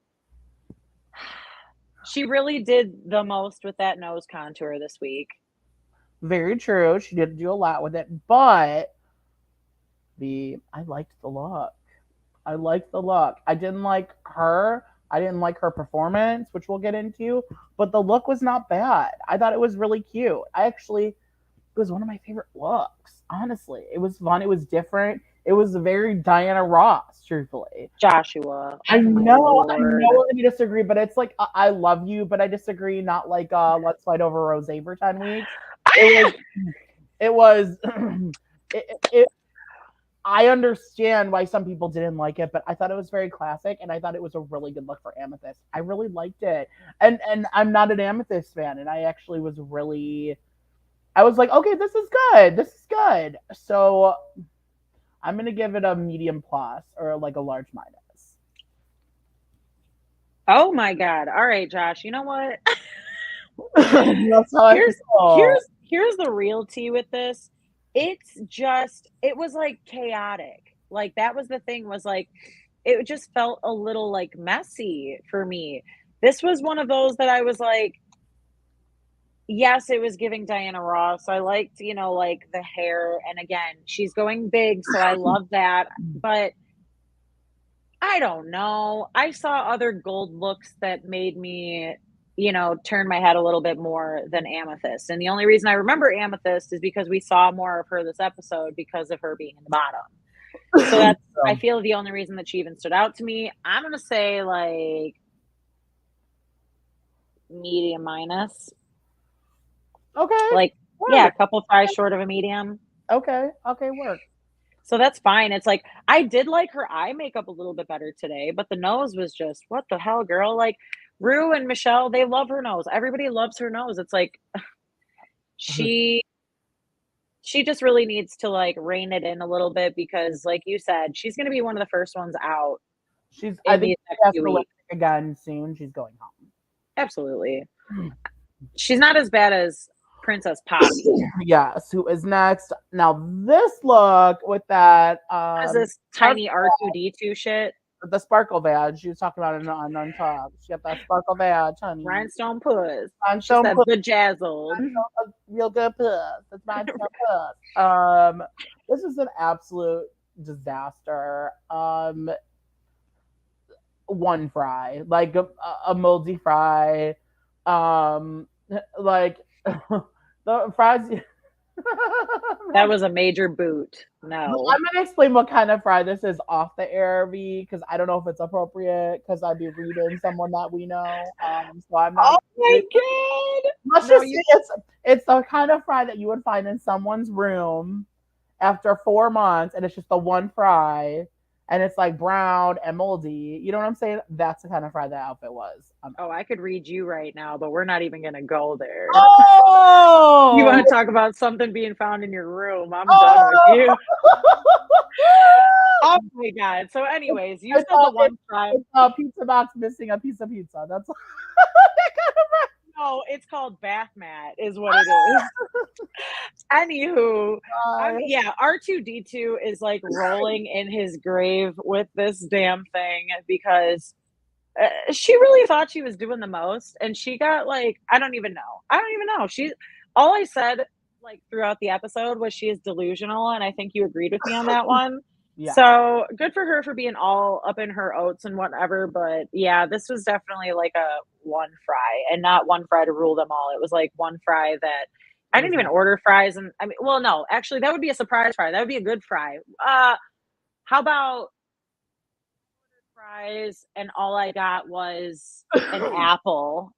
[SPEAKER 1] she really did the most with that nose contour this week.
[SPEAKER 2] Very true. She did do a lot with it, but I liked the look. I liked the look. I didn't like her. I didn't like her performance, which we'll get into, but the look was not bad. I thought it was really cute. It was one of my favorite looks, honestly. It was fun. It was different. It was very Diana Ross, truthfully.
[SPEAKER 1] Joshua.
[SPEAKER 2] I know that you disagree, but it's like, I love you, but I disagree. Not like, let's fight over Rosé for 10 weeks. I understand why some people didn't like it, but I thought it was very classic, and I thought it was a really good look for Amethyst. I really liked it. And I'm not an Amethyst fan, and I actually was I was like, okay, this is good. This is good. So I'm going to give it a medium plus or like a large minus.
[SPEAKER 1] Oh my God. All right, Josh. You know what?
[SPEAKER 2] That's how
[SPEAKER 1] here's the real tea with this. It was like chaotic. Like that was the thing, was like, it just felt a little like messy for me. This was one of those that I was like, yes, it was giving Diana Ross. I liked, like the hair. And again, she's going big. So I love that. But I don't know. I saw other gold looks that made me, turn my head a little bit more than Amethyst. And the only reason I remember Amethyst is because we saw more of her this episode because of her being in the bottom. So that's, I feel, the only reason that she even stood out to me. I'm going to say like medium minus.
[SPEAKER 2] Okay.
[SPEAKER 1] Like, yeah, a couple of fries short of a medium.
[SPEAKER 2] Okay, work.
[SPEAKER 1] So that's fine. It's like, I did like her eye makeup a little bit better today, but the nose was just, what the hell, girl? Like, Rue and Michelle, they love her nose. Everybody loves her nose. It's like, she just really needs to like rein it in a little bit because, like you said, she's going to be one of the first ones out.
[SPEAKER 2] I think she has to lip sync again soon. She's going home.
[SPEAKER 1] Absolutely. She's not as bad as Princess Poppy.
[SPEAKER 2] Yes, who is next? Now this look with that
[SPEAKER 1] is this tiny R2D2 shit?
[SPEAKER 2] The sparkle badge. She was talking about it on Untalked. She got that sparkle badge, honey.
[SPEAKER 1] Rhinestone puss.
[SPEAKER 2] Rhinestone
[SPEAKER 1] puss. Bejazzled.
[SPEAKER 2] Real good puss. That's rhinestone puss. This is an absolute disaster. one fry, like a moldy fry, like the fries.
[SPEAKER 1] That was a major boot. No.
[SPEAKER 2] I'm gonna explain what kind of fry this is off the air, V, because I don't know if it's appropriate because I'd be reading someone that we know. So I'm not.
[SPEAKER 1] Oh my god!
[SPEAKER 2] Let's
[SPEAKER 1] No,
[SPEAKER 2] just say it's the kind of fry that you would find in someone's room after 4 months, and it's just the one fry, and it's like brown and moldy. You know what I'm saying? That's the kind of fry that outfit was.
[SPEAKER 1] Oh, I could read you right now, but we're not even gonna go there.
[SPEAKER 2] Oh,
[SPEAKER 1] You want to talk about something being found in your room? I'm done with you. Oh my god! So, anyways, you said the one fry.
[SPEAKER 2] It's a pizza box missing a piece of pizza. That's
[SPEAKER 1] No, it's called bath mat, is what it is. Anywho, yeah, R2D2 is like rolling in his grave with this damn thing because she really thought she was doing the most, and she got like I don't even know. She all I said like throughout the episode was she is delusional, and I think you agreed with me on that one.
[SPEAKER 2] yeah.
[SPEAKER 1] So good for her for being all up in her oats and whatever. But yeah, this was definitely like a one fry and not one fry to rule them all. It was like one fry that I didn't even order fries. And I mean, well, no, actually, that would be a surprise fry. That would be a good fry. How about fries and all I got was an apple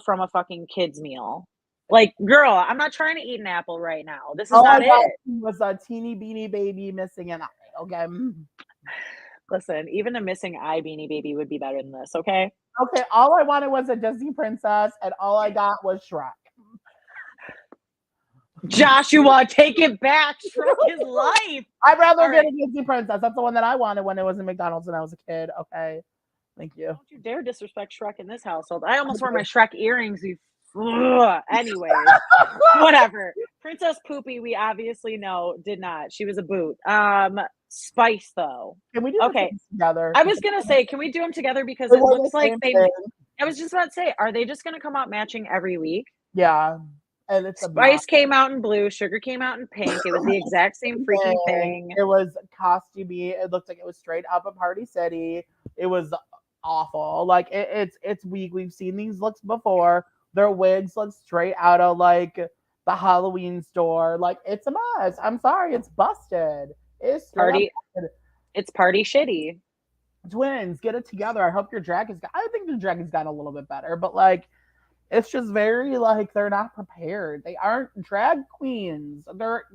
[SPEAKER 1] from a fucking kid's meal. Like, girl, I'm not trying to eat an apple right now. This is
[SPEAKER 2] All
[SPEAKER 1] not
[SPEAKER 2] I got
[SPEAKER 1] it.
[SPEAKER 2] was a teeny beanie baby missing an eye. Okay.
[SPEAKER 1] Listen, even a missing eye beanie baby would be better than this, okay?
[SPEAKER 2] Okay, all I wanted was a Disney princess, and all I got was Shrek.
[SPEAKER 1] Joshua, take it back. Shrek is life.
[SPEAKER 2] I'd rather get a Disney princess. That's the one that I wanted when it was in McDonald's when I was a kid. Okay. Thank you.
[SPEAKER 1] Don't you dare disrespect Shrek in this household. I almost wore my Shrek earrings. Anyways, whatever. Princess Poopy, we obviously know, did not. She was a boot. Spice, though.
[SPEAKER 2] Can we do
[SPEAKER 1] okay
[SPEAKER 2] together?
[SPEAKER 1] I was going to say, can we do them together? Because it looks like they... I was just about to say, are they just going to come out matching every week?
[SPEAKER 2] Yeah. And it's
[SPEAKER 1] Spice came out in blue. Sugar came out in pink. It was the exact same freaking thing.
[SPEAKER 2] It was costumey. It looked like it was straight up a Party City. It was awful. Like it's weak. We've seen these looks before. Their wigs look straight out of like the Halloween store. Like it's a mess. I'm sorry, it's busted. It's
[SPEAKER 1] party. It's party shitty.
[SPEAKER 2] Twins, get it together. I hope your drag is. I think the drag has gotten a little bit better, but like it's just very like they're not prepared. They aren't drag queens. They're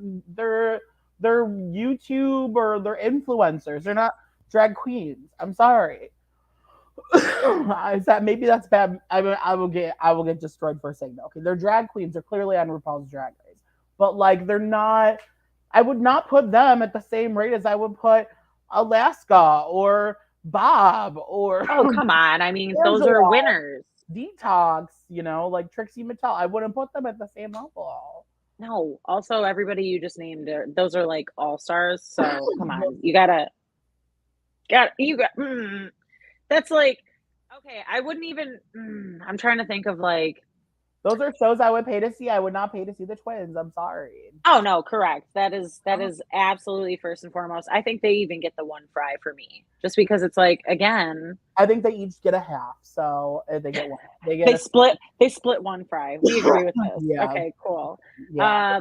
[SPEAKER 2] YouTube or they're influencers. They're not drag queens. I'm sorry. Maybe that's bad. I will get destroyed for saying that. Okay, they're drag queens. They're clearly on RuPaul's Drag Race, but like they're not. I would not put them at the same rate as I would put Alaska or Bob or.
[SPEAKER 1] Oh come on! I mean, those are winners.
[SPEAKER 2] Detox, you know, like Trixie Mattel. I wouldn't put them at the same level.
[SPEAKER 1] No. Also, everybody you just named, those are like all stars. So come on, you got. That's like, okay. I wouldn't even. I'm trying to think of like.
[SPEAKER 2] Those are shows I would pay to see. I would not pay to see the twins. I'm sorry.
[SPEAKER 1] Oh no, correct. That is absolutely first and foremost. I think they even get the one fry for me, just because it's like again.
[SPEAKER 2] I think they each get a half, so they get one.
[SPEAKER 1] They split one fry. We agree with this. Yeah. Okay, cool.
[SPEAKER 2] Yeah.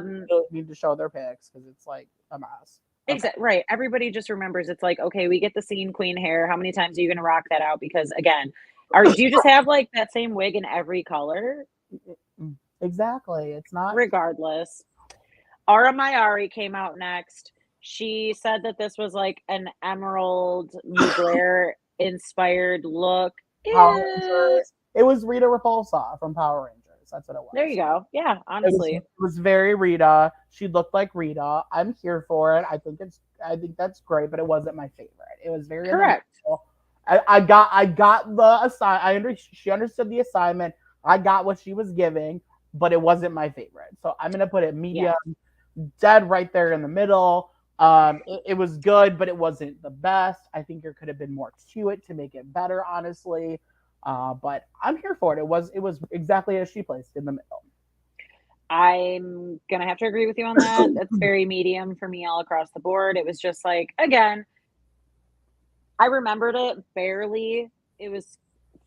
[SPEAKER 2] Need to show their pics because it's like a mess.
[SPEAKER 1] Okay. Exactly right. Everybody just remembers it's like, okay, we get the scene queen hair. How many times are you gonna rock that out? Because again, do you just have like that same wig in every color?
[SPEAKER 2] Exactly. It's not
[SPEAKER 1] regardless. Ara Mayari came out next. She said that this was like an emerald Mugler inspired look.
[SPEAKER 2] It was Rita Repulsa from Power Rangers. That's what it was.
[SPEAKER 1] There you go. Yeah, honestly.
[SPEAKER 2] It was very Rita. She looked like Rita. I'm here for it. I think that's great, but it wasn't my favorite. It was very
[SPEAKER 1] correct.
[SPEAKER 2] I got the assignment. She understood the assignment. I got what she was giving, but it wasn't my favorite. So I'm going to put it medium, dead right there in the middle. It was good, but it wasn't the best. I think there could have been more to it to make it better, honestly. But I'm here for it. It was exactly as she placed in the middle.
[SPEAKER 1] I'm going to have to agree with you on that. That's very medium for me all across the board. It was just like, again, I remembered it barely. It was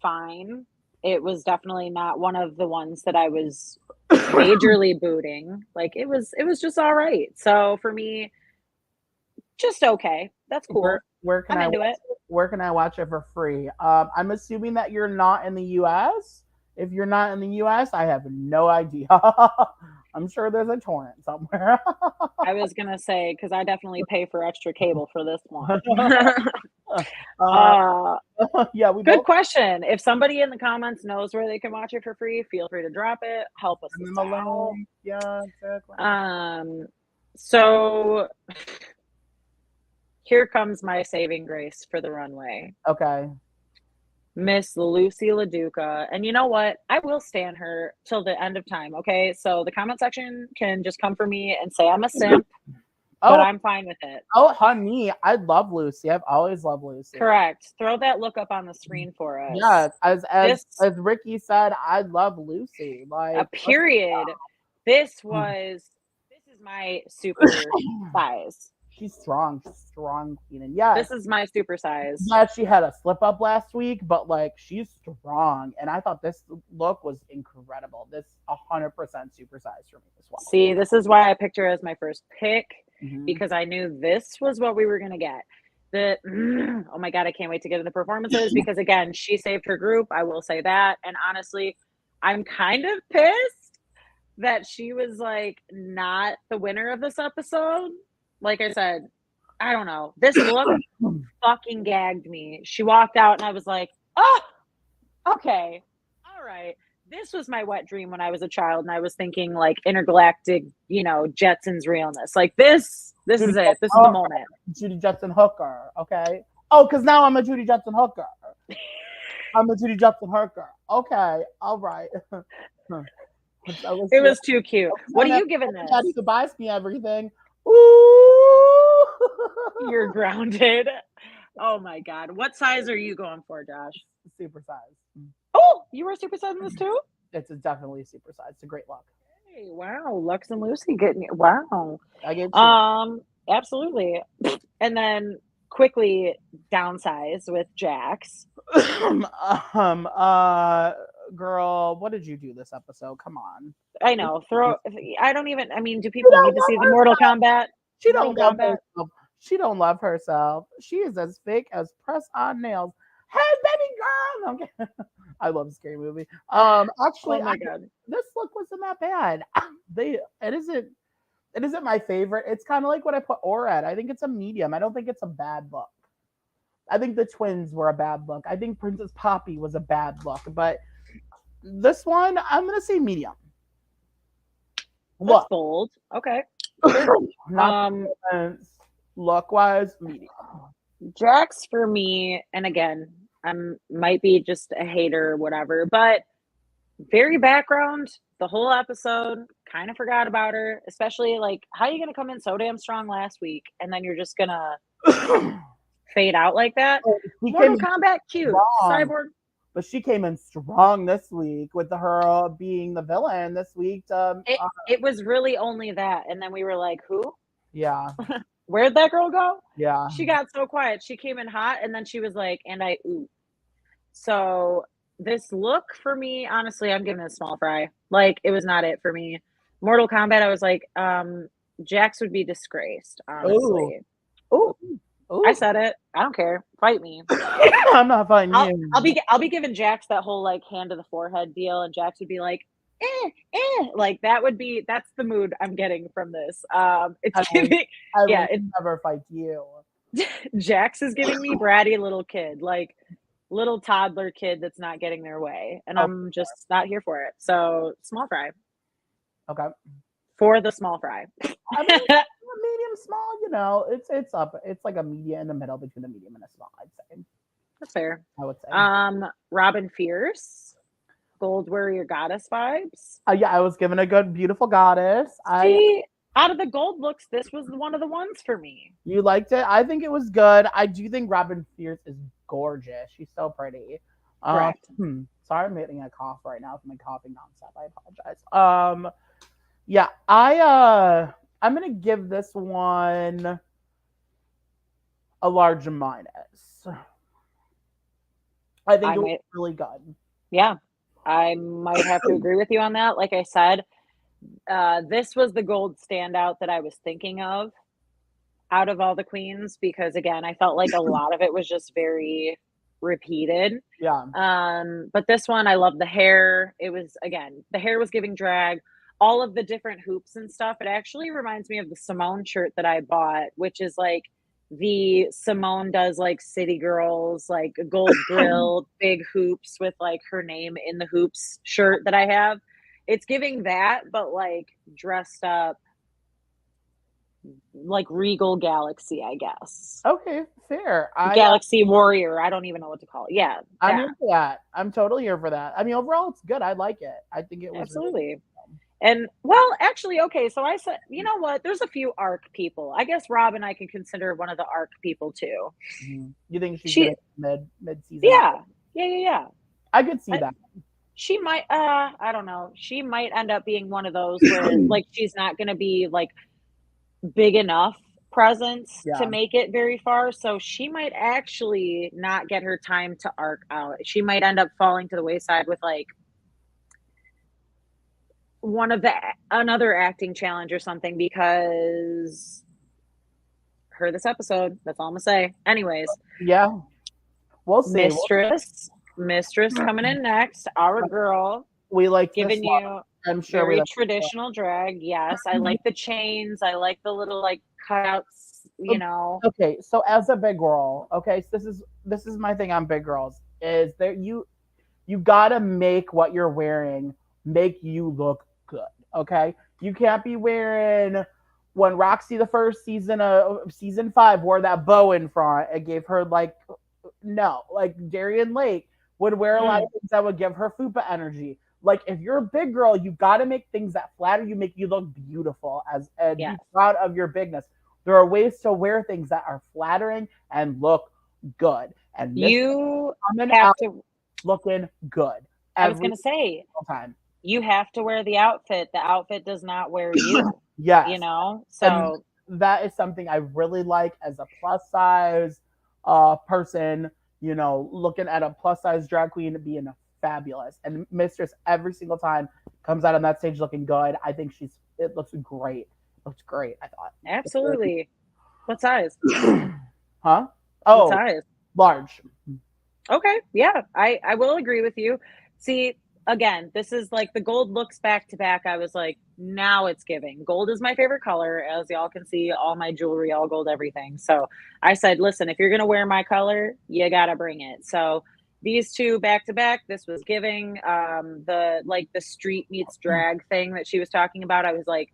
[SPEAKER 1] fine. It was definitely not one of the ones that I was majorly booting. Like it was just all right. So for me, just okay. That's cool.
[SPEAKER 2] Where can
[SPEAKER 1] I'm
[SPEAKER 2] I
[SPEAKER 1] into
[SPEAKER 2] watch
[SPEAKER 1] it.
[SPEAKER 2] it? Where can I watch it for free? I'm assuming that you're not in the US. If you're not in the US, I have no idea. I'm sure there's a torrent somewhere.
[SPEAKER 1] I was gonna say because I definitely pay for extra cable for this one.
[SPEAKER 2] uh,
[SPEAKER 1] uh,
[SPEAKER 2] yeah, we
[SPEAKER 1] Good
[SPEAKER 2] both
[SPEAKER 1] question. If somebody in the comments knows where they can watch it for free, feel free to drop it. Help us
[SPEAKER 2] send them a
[SPEAKER 1] out.
[SPEAKER 2] link. Yeah, exactly.
[SPEAKER 1] So here comes my saving grace for the runway.
[SPEAKER 2] Okay.
[SPEAKER 1] Miss Lucy LaDuca. And you know what? I will stand her till the end of time. Okay. So the comment section can just come for me and say I'm a simp, but
[SPEAKER 2] Oh,
[SPEAKER 1] I'm fine with it.
[SPEAKER 2] honey, I love Lucy. I've always loved Lucy.
[SPEAKER 1] Correct. Throw that look up on the screen for us.
[SPEAKER 2] Yeah, as
[SPEAKER 1] This
[SPEAKER 2] Ricky said, I love Lucy. Like
[SPEAKER 1] a period. This is my super size.
[SPEAKER 2] She's strong. She's strong, Keenan. Yeah.
[SPEAKER 1] This is my super size.
[SPEAKER 2] Yeah, she had a slip up last week, but like she's strong. And I thought this look was incredible. This 100% super size for me as well.
[SPEAKER 1] See, this is why I picked her as my first pick because I knew this was what we were gonna get. Oh my god, I can't wait to get to the performances because again, she saved her group. I will say that. And honestly, I'm kind of pissed that she was like not the winner of this episode. Like I said, I don't know. This look fucking gagged me. She walked out and I was like, oh, okay. All right. This was my wet dream when I was a child and I was thinking like intergalactic, Jetsons realness. Like this is it. This is the moment.
[SPEAKER 2] Judy Jetson hooker, okay? Oh, because now I'm a Judy Jetson hooker. I'm a Judy Jetson hooker. Okay, all right.
[SPEAKER 1] It was too cute. What are you giving this?
[SPEAKER 2] Daddy buys me everything. Ooh.
[SPEAKER 1] You're grounded. Oh my god. What size are you going for, Josh?
[SPEAKER 2] Super size.
[SPEAKER 1] Oh, you were super size in this too?
[SPEAKER 2] It's definitely super size. It's a great look.
[SPEAKER 1] Hey, wow. Lux and Lucy getting it. Wow.
[SPEAKER 2] I gave you.
[SPEAKER 1] Absolutely. And then quickly downsize with Jax.
[SPEAKER 2] Girl, what did you do this episode? Come on.
[SPEAKER 1] I know. Do people need to see the Mortal Kombat?
[SPEAKER 2] She don't love herself. She don't love herself. She is as fake as press on nails. Hey, baby girl. Okay. I love a scary movie. Actually,
[SPEAKER 1] oh my god,
[SPEAKER 2] this look wasn't that bad. It isn't my favorite. It's kind of like what I put Aura at. I think it's a medium. I don't think it's a bad look. I think the twins were a bad look. I think Princess Poppy was a bad look, but this one, I'm gonna say medium.
[SPEAKER 1] That's bold. Okay.
[SPEAKER 2] Look wise, medium.
[SPEAKER 1] Jax for me, and again, I might be just a hater or whatever, but very background the whole episode. Kind of forgot about her, especially like how are you gonna come in so damn strong last week and then you're just gonna fade out like that? Mortal Kombat, cute. Cyborg.
[SPEAKER 2] But she came in strong this week with her being the villain this week.
[SPEAKER 1] It was really only that. And then we were like, who?
[SPEAKER 2] Yeah.
[SPEAKER 1] Where'd that girl go?
[SPEAKER 2] Yeah.
[SPEAKER 1] She got so quiet. She came in hot and then she was like, and I ooh. So this look for me, honestly, I'm giving it a small fry. Like it was not it for me. Mortal Kombat, I was like, Jax would be disgraced, honestly. Ooh. I said it. I don't care. Fight me.
[SPEAKER 2] I'm not fighting you.
[SPEAKER 1] I'll be giving Jax that whole like hand to the forehead deal, and Jax would be like, like that's the mood I'm getting from this. It's giving. It's
[SPEAKER 2] never fight you.
[SPEAKER 1] Jax is giving me bratty little kid, like little toddler kid that's not getting their way, and I'm just not here for it. So small fry.
[SPEAKER 2] Okay.
[SPEAKER 1] For the small fry.
[SPEAKER 2] I mean, medium small, it's up. It's like a medium in the middle between a medium and a small, I'd say.
[SPEAKER 1] That's fair.
[SPEAKER 2] I would say.
[SPEAKER 1] Robin Fierce, Gold Warrior Goddess vibes.
[SPEAKER 2] Yeah, I was given a good, beautiful goddess.
[SPEAKER 1] Out of the gold looks, this was one of the ones for me.
[SPEAKER 2] You liked it? I think it was good. I do think Robin Fierce is gorgeous. She's so pretty.
[SPEAKER 1] Correct.
[SPEAKER 2] Sorry, I'm getting a cough right now from my coughing nonstop. I apologize. Yeah, I'm gonna give this one a large minus. I think it was really good.
[SPEAKER 1] Yeah, I might have to agree with you on that. Like I said, this was the gold standout that I was thinking of out of all the queens because, again, I felt like a lot of it was just very repeated.
[SPEAKER 2] Yeah.
[SPEAKER 1] But this one, I love the hair. It was, again, the hair was giving drag. All of the different hoops and stuff. It actually reminds me of the Simone shirt that I bought, which is like the Simone does like City Girls, like gold grill, big hoops with like her name in the hoops shirt that I have. It's giving that, but like dressed up like Regal Galaxy, I guess.
[SPEAKER 2] Okay, fair.
[SPEAKER 1] Galaxy Warrior. I don't even know what to call it. Yeah.
[SPEAKER 2] I'm here for that. I'm totally here for that. I mean, overall, it's good. I like it. I think it was
[SPEAKER 1] absolutely. Really and well, actually, okay. So I said, you know what? There's a few ARC people. I guess Rob and I can consider one of the ARC people too.
[SPEAKER 2] Mm-hmm. You think she's mid season?
[SPEAKER 1] Yeah.
[SPEAKER 2] I could see that.
[SPEAKER 1] She might. I don't know. She might end up being one of those where like she's not going to be like big enough presence to make it very far. So she might actually not get her time to arc out. She might end up falling to the wayside with like another acting challenge or something because heard this episode. That's all I'm gonna say. Anyways.
[SPEAKER 2] Yeah. We'll see.
[SPEAKER 1] Mistress coming in next. Our girl.
[SPEAKER 2] We like
[SPEAKER 1] giving you I'm sure very traditional drag. Yes. I like the chains. I like the little like cutouts, you know.
[SPEAKER 2] Okay, so as a big girl, okay, so this is my thing on big girls, is that you gotta make what you're wearing make you look good. Okay. You can't be wearing when Roxy the first season of season 5 wore that bow in front, it gave her like Darian Lake would wear a lot of things that would give her fupa energy. Like if you're a big girl, you got to make things that flatter you, make you look beautiful and be proud of your bigness. There are ways to wear things that are flattering and look good. And
[SPEAKER 1] you have to
[SPEAKER 2] looking good.
[SPEAKER 1] I was going to say,
[SPEAKER 2] time.
[SPEAKER 1] You have to wear the outfit. The outfit does not wear you.
[SPEAKER 2] Yes.
[SPEAKER 1] You know? So
[SPEAKER 2] and that is something I really like as a plus size person, you know, looking at a plus size drag queen being fabulous. And Mistress every single time comes out on that stage looking good. I think it looks great. It looks great, I thought.
[SPEAKER 1] Absolutely. What size?
[SPEAKER 2] Huh?
[SPEAKER 1] Oh, what size?
[SPEAKER 2] Large.
[SPEAKER 1] Okay. Yeah, I will agree with you. See, again, this is like the gold looks back to back. I was like, now it's giving. Gold is my favorite color. As y'all can see, all my jewelry, all gold, everything. So I said, listen, if you're going to wear my color, you got to bring it. So these two back to back, this was giving the street meets drag thing that she was talking about. I was like,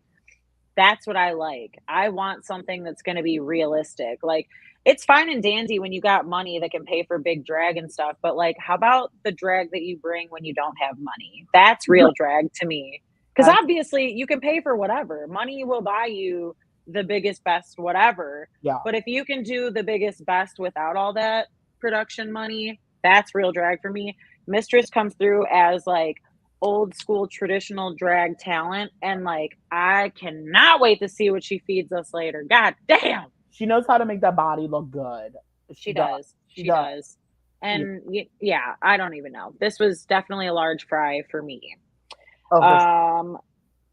[SPEAKER 1] that's what I like. I want something that's going to be realistic. Like, it's fine and dandy when you got money that can pay for big drag and stuff, but like, how about the drag that you bring when you don't have money? That's real drag to me. Because obviously you can pay for whatever. Money will buy you the biggest, best, whatever.
[SPEAKER 2] Yeah.
[SPEAKER 1] But if you can do the biggest, best without all that production money, that's real drag for me. Mistress comes through as like old school traditional drag talent, and like I cannot wait to see what she feeds us later. God damn.
[SPEAKER 2] She knows how to make that body look good.
[SPEAKER 1] She does. And yeah, I don't even know. This was definitely a large fry for me. Oh,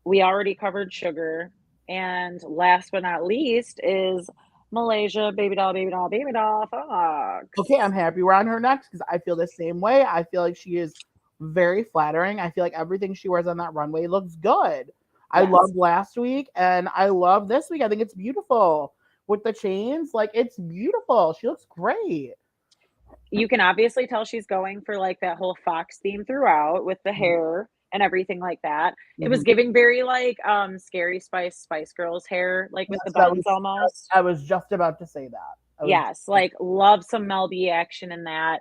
[SPEAKER 1] we already covered sugar. And last but not least is Malaysia, baby doll, Fox.
[SPEAKER 2] Okay, I'm happy we're on her next because I feel the same way. I feel like she is very flattering. I feel like everything she wears on that runway looks good. I loved last week and I love this week. I think it's beautiful. With the chains, like it's beautiful. She looks great.
[SPEAKER 1] You can obviously tell she's going for like that whole Fox theme throughout with the hair and everything like that. It was giving very like Scary Spice Girls hair, like with the buns almost.
[SPEAKER 2] I was just about to say that.
[SPEAKER 1] Yes, like love some Mel B action in that.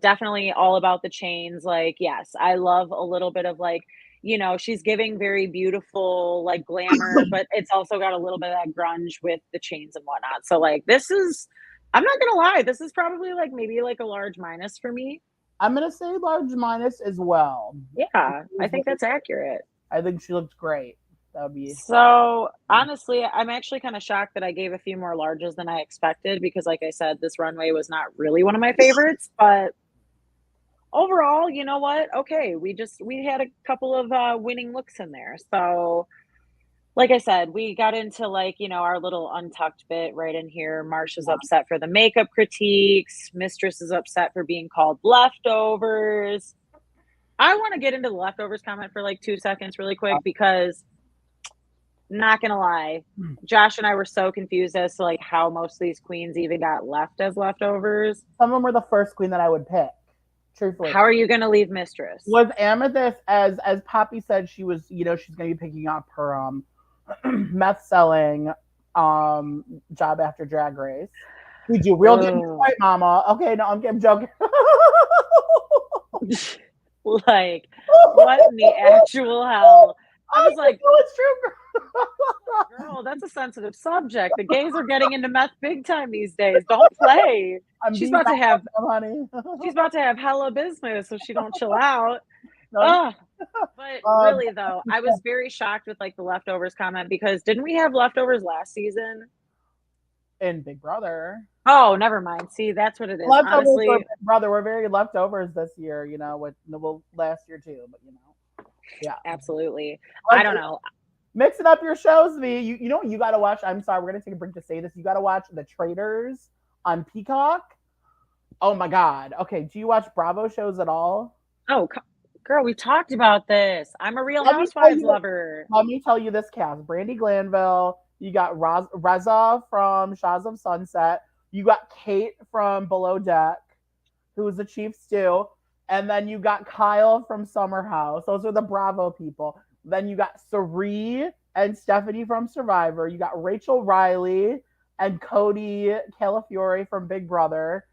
[SPEAKER 1] Definitely all about the chains. Like, yes, I love a little bit of like, you know, she's giving very beautiful like glamour, but it's also got a little bit of that grunge with the chains and whatnot. So like this is, I'm not gonna lie, this is probably like maybe like a large minus for me.
[SPEAKER 2] I'm gonna say large minus as well.
[SPEAKER 1] Yeah, I think that's accurate.
[SPEAKER 2] I think she looks great. That would be
[SPEAKER 1] so honestly, I'm actually kind of shocked that I gave a few more larges than I expected because like I said, this runway was not really one of my favorites, but overall, you know what? Okay, we had a couple of winning looks in there. So, like I said, we got into like, our little untucked bit right in here. Marsha's
[SPEAKER 2] Yeah.
[SPEAKER 1] upset for the makeup critiques. Mistress is upset for being called leftovers. I want to get into the leftovers comment for like 2 seconds really quick because not gonna lie, Josh and I were so confused as to like how most of these queens even got left as leftovers.
[SPEAKER 2] Some of them were the first queen that I would pick. Truthfully.
[SPEAKER 1] How are you gonna leave Mistress?
[SPEAKER 2] Was Amethyst, as Poppy said, she was, she's gonna be picking up her meth selling job after Drag Race. We do real good right, mama. Okay, no, I'm joking.
[SPEAKER 1] Like, what in the actual hell? I was like,
[SPEAKER 2] it's true,
[SPEAKER 1] girl, that's a sensitive subject. The gays are getting into meth big time these days. Don't play. She's about to have
[SPEAKER 2] honey.
[SPEAKER 1] She's about to have hella business if she don't chill out.
[SPEAKER 2] No.
[SPEAKER 1] But really though, I was very shocked with like the leftovers comment because didn't we have leftovers last season?
[SPEAKER 2] In Big Brother.
[SPEAKER 1] Oh, never mind. See, that's what it is.
[SPEAKER 2] Leftovers
[SPEAKER 1] honestly,
[SPEAKER 2] for Big Brother. We're very leftovers this year, with last year too, but yeah.
[SPEAKER 1] Absolutely. I don't know.
[SPEAKER 2] Mixing up your shows, V. You know what you gotta watch? I'm sorry, we're gonna take a break to say this. You gotta watch The Traitors on Peacock. Oh my god. Okay, do you watch Bravo shows at all?
[SPEAKER 1] Oh, girl, we talked about this. I'm a Real Housewives lover.
[SPEAKER 2] Let me tell you this cast. Brandy Glanville. You got Reza from Shaws of Sunset. You got Kate from Below Deck, who was the chief stew. And then you got Kyle from Summer House. Those are the Bravo people. Then you got Sari and Stephanie from Survivor. You got Rachel Riley and Cody Calafiore from Big Brother.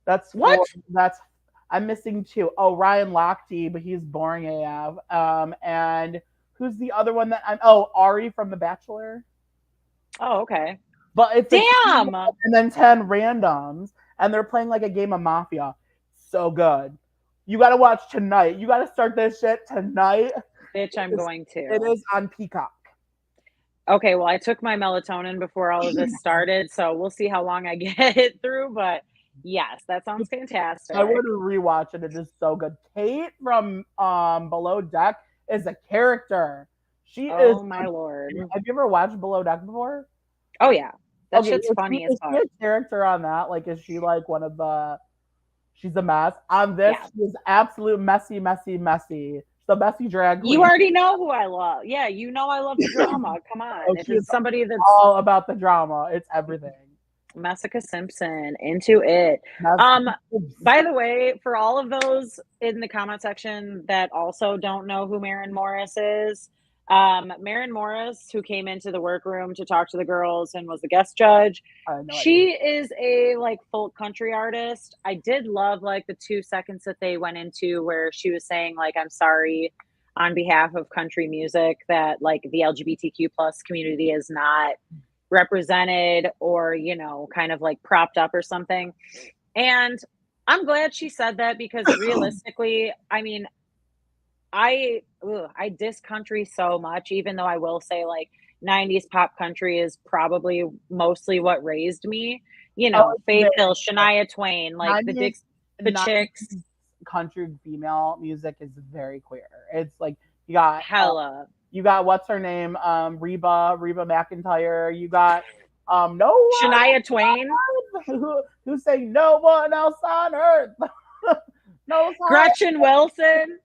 [SPEAKER 2] That's
[SPEAKER 1] what?
[SPEAKER 2] I'm missing two. Oh, Ryan Lochte, but he's boring AF. And who's the other one that Ari from The Bachelor.
[SPEAKER 1] Oh, okay.
[SPEAKER 2] But it's
[SPEAKER 1] damn.
[SPEAKER 2] And then 10 randoms, and they're playing like a game of Mafia. So good. You got to watch tonight. You got to start this shit tonight.
[SPEAKER 1] Bitch, I'm going to.
[SPEAKER 2] It is on Peacock.
[SPEAKER 1] Okay, well, I took my melatonin before all of this started, so we'll see how long I get it through. But yes, that sounds fantastic.
[SPEAKER 2] I would rewatch it. It is so good. Kate from Below Deck is a character. She is.
[SPEAKER 1] Oh my lord!
[SPEAKER 2] Have you ever watched Below Deck before?
[SPEAKER 1] Oh yeah, that shit's funny as fuck.
[SPEAKER 2] Is she a character on that? Like, is she like one of the? She's a mess. On this, she's absolute messy. The messy drag queen.
[SPEAKER 1] You already know who I love. Yeah, I love the drama. Come on, it's somebody that's
[SPEAKER 2] all about the drama. It's everything.
[SPEAKER 1] Messica Simpson into it. By the way, for all of those in the comment section that also don't know who Maren Morris is, Maren Morris, who came into the workroom to talk to the girls and was the guest judge, she is a like folk country artist. I did love like the 2 seconds that they went into where she was saying like, I'm sorry on behalf of country music that like the LGBTQ plus community is not represented or kind of like propped up or something. And I'm glad she said that because realistically, I mean, I diss country so much, even though I will say like 90s pop country is probably mostly what raised me. Faith Hill, Shania Twain, like the Chicks.
[SPEAKER 2] Country female music is very queer. It's like you got
[SPEAKER 1] hella.
[SPEAKER 2] You got what's her name? Reba McEntire. You got
[SPEAKER 1] Shania Twain.
[SPEAKER 2] Who's saying no one else on earth? No.
[SPEAKER 1] Gretchen Wilson.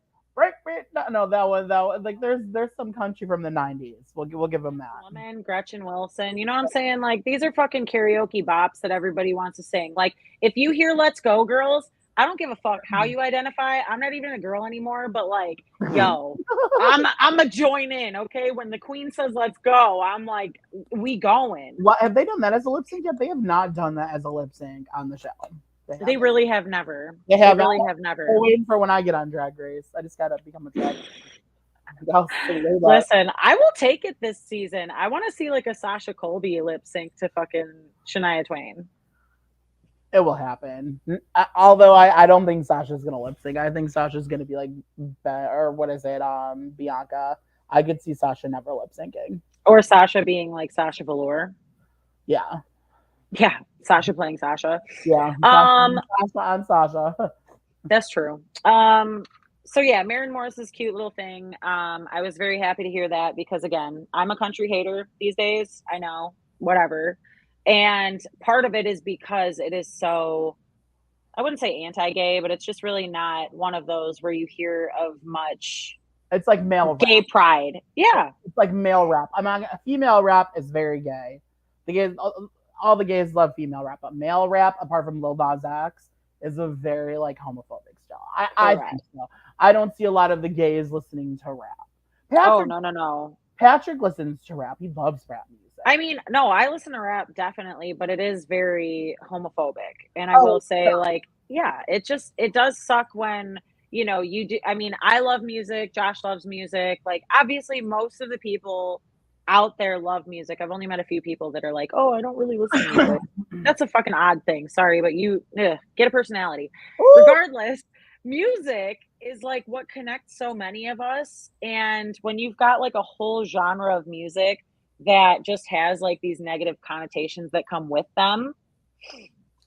[SPEAKER 2] No, that one. Like there's some country from the 90s. We'll give them that.
[SPEAKER 1] Woman, Gretchen Wilson. You know what I'm saying? Like these are fucking karaoke bops that everybody wants to sing. Like if you hear "Let's Go, Girls," I don't give a fuck how you identify. I'm not even a girl anymore, but like, yo, I'm a join in, okay? When the queen says let's go, I'm like, we going.
[SPEAKER 2] What have they done that as a lip sync yet? They have not done that as a lip sync on the show.
[SPEAKER 1] They really have never.
[SPEAKER 2] They
[SPEAKER 1] really have never.
[SPEAKER 2] I'm waiting for when I get on Drag Race. I just gotta become a drag race.
[SPEAKER 1] Listen, I will take it this season. I want to see like a Sasha Colby lip sync to fucking Shania Twain.
[SPEAKER 2] It will happen. Although I don't think Sasha's gonna lip sync. I think Sasha's gonna be like, or what is it? Bianca. I could see Sasha never lip syncing.
[SPEAKER 1] Or Sasha being like Sasha Velour.
[SPEAKER 2] Yeah.
[SPEAKER 1] Yeah. Sasha playing Sasha.
[SPEAKER 2] Yeah. Sasha on Sasha.
[SPEAKER 1] That's true. So yeah, Maren Morris's cute little thing. I was very happy to hear that because again, I'm a country hater these days. I know, whatever. And part of it is because it is so, I wouldn't say anti-gay, but it's just really not one of those where you hear of much
[SPEAKER 2] It's like male
[SPEAKER 1] gay
[SPEAKER 2] rap.
[SPEAKER 1] pride. Yeah.
[SPEAKER 2] It's like male rap. I mean, female rap is very gay. The gays, all the gays love female rap, but male rap, apart from Lil Nas X, is a very like homophobic style. I think so. I don't see a lot of the gays listening to rap.
[SPEAKER 1] Oh,
[SPEAKER 2] Patrick,
[SPEAKER 1] no.
[SPEAKER 2] Patrick listens to rap. He loves rap music.
[SPEAKER 1] I mean, no, I listen to rap definitely, but it is very homophobic. And I
[SPEAKER 2] Oh,
[SPEAKER 1] will say, like, yeah, it does suck when, you do. I mean, I love music. Josh loves music. Like, obviously, most of the people out there love music. I've only met a few people that are like, oh, I don't really listen to music. That's a fucking odd thing. Sorry, but get a personality.
[SPEAKER 2] Ooh.
[SPEAKER 1] Regardless, music is like what connects so many of us. And when you've got like a whole genre of music that just has like these negative connotations that come with them,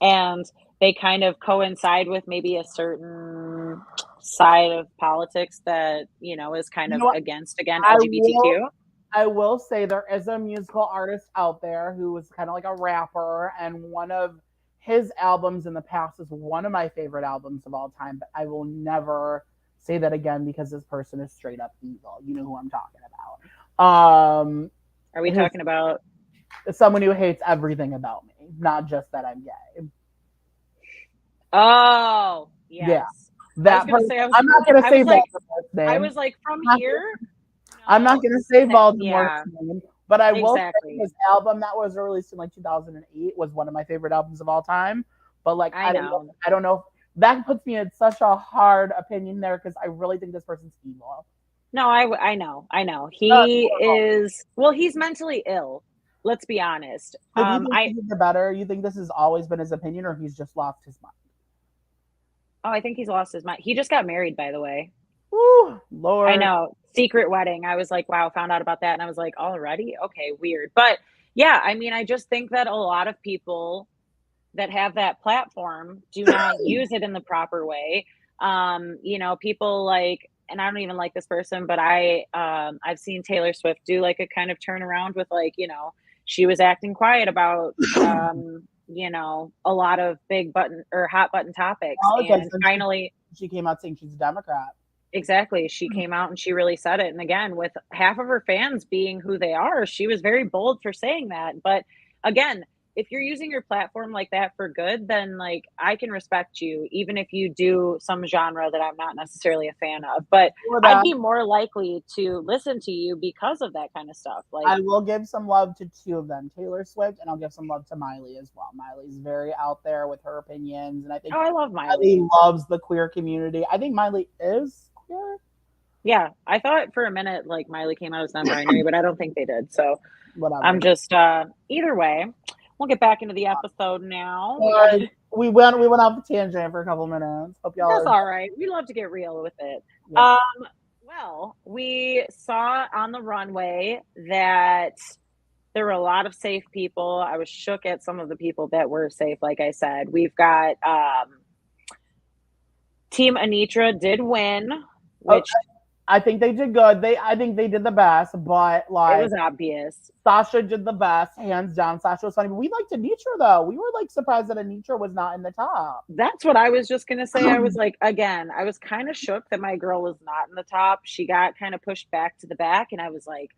[SPEAKER 1] and they kind of coincide with maybe a certain side of politics that is kind
[SPEAKER 2] You
[SPEAKER 1] of
[SPEAKER 2] know what?
[SPEAKER 1] against, again,
[SPEAKER 2] I will
[SPEAKER 1] LGBTQ.
[SPEAKER 2] I will say there is a musical artist out there who is kind of like a rapper, and one of his albums in the past is one of my favorite albums of all time, but I will never say that again because this person is straight up evil. You know who I'm talking about.
[SPEAKER 1] Are we
[SPEAKER 2] his,
[SPEAKER 1] talking about
[SPEAKER 2] someone who hates everything about me, not just that I'm gay.
[SPEAKER 1] Oh, yes.
[SPEAKER 2] Yeah. That
[SPEAKER 1] person,
[SPEAKER 2] I'm not gonna say Voldemort's name.
[SPEAKER 1] I was like, from here.
[SPEAKER 2] I'm not gonna say Voldemort's
[SPEAKER 1] Yeah,
[SPEAKER 2] name, but I will say
[SPEAKER 1] exactly.
[SPEAKER 2] his album that was released in like 2008 was one of my favorite albums of all time. But like I don't know. That puts me in such a hard opinion there because I really think this person's evil.
[SPEAKER 1] No, I know. He is, well, he's mentally ill. Let's be honest.
[SPEAKER 2] So do you think he's better? You think this has always been his opinion, or he's just lost his mind?
[SPEAKER 1] Oh, I think he's lost his mind. He just got married, by the way.
[SPEAKER 2] Ooh, Lord.
[SPEAKER 1] I know. Secret wedding. I was like, wow, found out about that. And I was like, already? Okay, weird. But yeah, I mean, I just think that a lot of people that have that platform do not use it in the proper way. People like, and I don't even like this person, but I've seen Taylor Swift do like a kind of turnaround with like, she was acting quiet about a lot of big button or hot button topics. And finally
[SPEAKER 2] she came out saying she's a Democrat.
[SPEAKER 1] Exactly. She came out and she really said it. And again, with half of her fans being who they are, she was very bold for saying that. But again, if you're using your platform like that for good, then like I can respect you, even if you do some genre that I'm not necessarily a fan of. But I'd be more likely to listen to you because of that kind of stuff. Like,
[SPEAKER 2] I will give some love to two of them, Taylor Swift, and I'll give some love to Miley as well. Miley's very out there with her opinions, and I think
[SPEAKER 1] I love Miley.
[SPEAKER 2] Loves the queer community. I think Miley is queer.
[SPEAKER 1] Yeah, I thought for a minute like Miley came out as non-binary, but I don't think they did. So
[SPEAKER 2] whatever.
[SPEAKER 1] I'm just either way. We'll get back into the episode now.
[SPEAKER 2] We went off the tangent for a couple minutes. Hope y'all.
[SPEAKER 1] That's all right. We love to get real with it. Yeah. Well, we saw on the runway that there were a lot of safe people. I was shook at some of the people that were safe. Like I said, we've got Team Anitra did win, which
[SPEAKER 2] I think they did good. I think they did the best, but like
[SPEAKER 1] it was obvious.
[SPEAKER 2] Sasha did the best, hands down. Sasha was funny, but we liked Anitra though. We were like surprised that Anitra was not in the top.
[SPEAKER 1] That's what I was just gonna say. I was like, again, I was kind of shook that my girl was not in the top. She got kind of pushed back to the back, and I was like,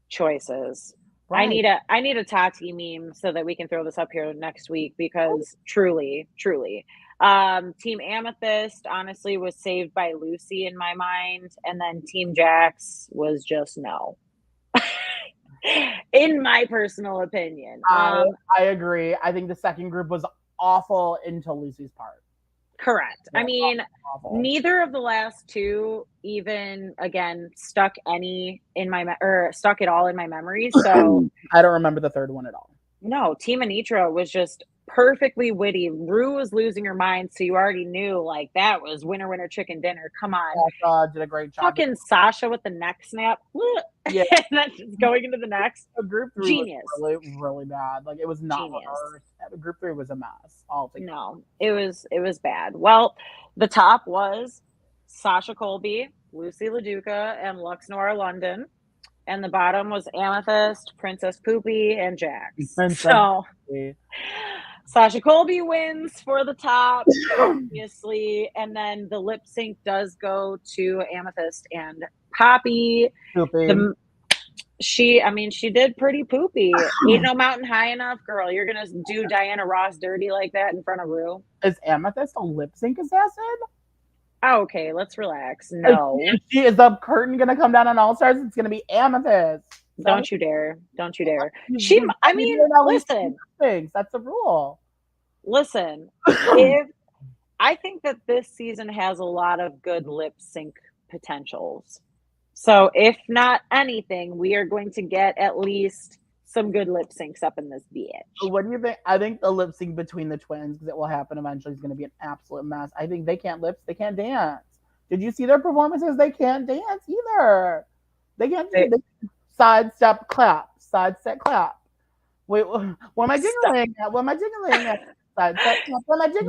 [SPEAKER 1] choices. Right. I need a Tati meme so that we can throw this up here next week because truly. Team Amethyst honestly was saved by Lucy in my mind, and then Team Jax was just no. In my personal opinion.
[SPEAKER 2] I agree. I think the second group was awful until Lucy's part.
[SPEAKER 1] Correct. Yeah, I mean, neither of the last two even again stuck at all in my memory. So
[SPEAKER 2] I don't remember the third one at all.
[SPEAKER 1] No, Team Anitra was just perfectly witty. Rue was losing her mind, so you already knew like that was winner, winner, chicken dinner. Come on.
[SPEAKER 2] Sasha did a great job.
[SPEAKER 1] Fucking Sasha with the neck snap.
[SPEAKER 2] Yeah.
[SPEAKER 1] And then just going into the next.
[SPEAKER 2] Group 3
[SPEAKER 1] Genius.
[SPEAKER 2] was really, really bad. Like, it was not
[SPEAKER 1] Genius.
[SPEAKER 2] rehearsed. Group 3 was a mess altogether.
[SPEAKER 1] No, it was bad. Well, the top was Sasha Colby, Lucy LaDuca, and Lux Noir London. And the bottom was Amethyst, Princess Poopy, and Jax. So Sasha Colby wins for the top, obviously. And then the lip sync does go to Amethyst and Poppy. She did pretty poopy. Ain't no mountain high enough, girl. You're gonna do Diana Ross dirty like that in front of Rue.
[SPEAKER 2] Is Amethyst a lip sync assassin?
[SPEAKER 1] Oh, okay, let's relax. No.
[SPEAKER 2] Is the curtain gonna come down on All Stars? It's gonna be Amethyst.
[SPEAKER 1] Don't you dare. Don't you dare. Listen.
[SPEAKER 2] That's the rule.
[SPEAKER 1] Listen, I think that this season has a lot of good lip sync potentials. So if not anything, we are going to get at least some good lip syncs up in this bitch.
[SPEAKER 2] What do you think? I think the lip sync between the twins, because it will happen eventually, is going to be an absolute mess. I think they can't they can't dance. Did you see their performances? They can't dance either. They can't do sidestep clap. Wait, what am I jiggling at? What am I jiggling at?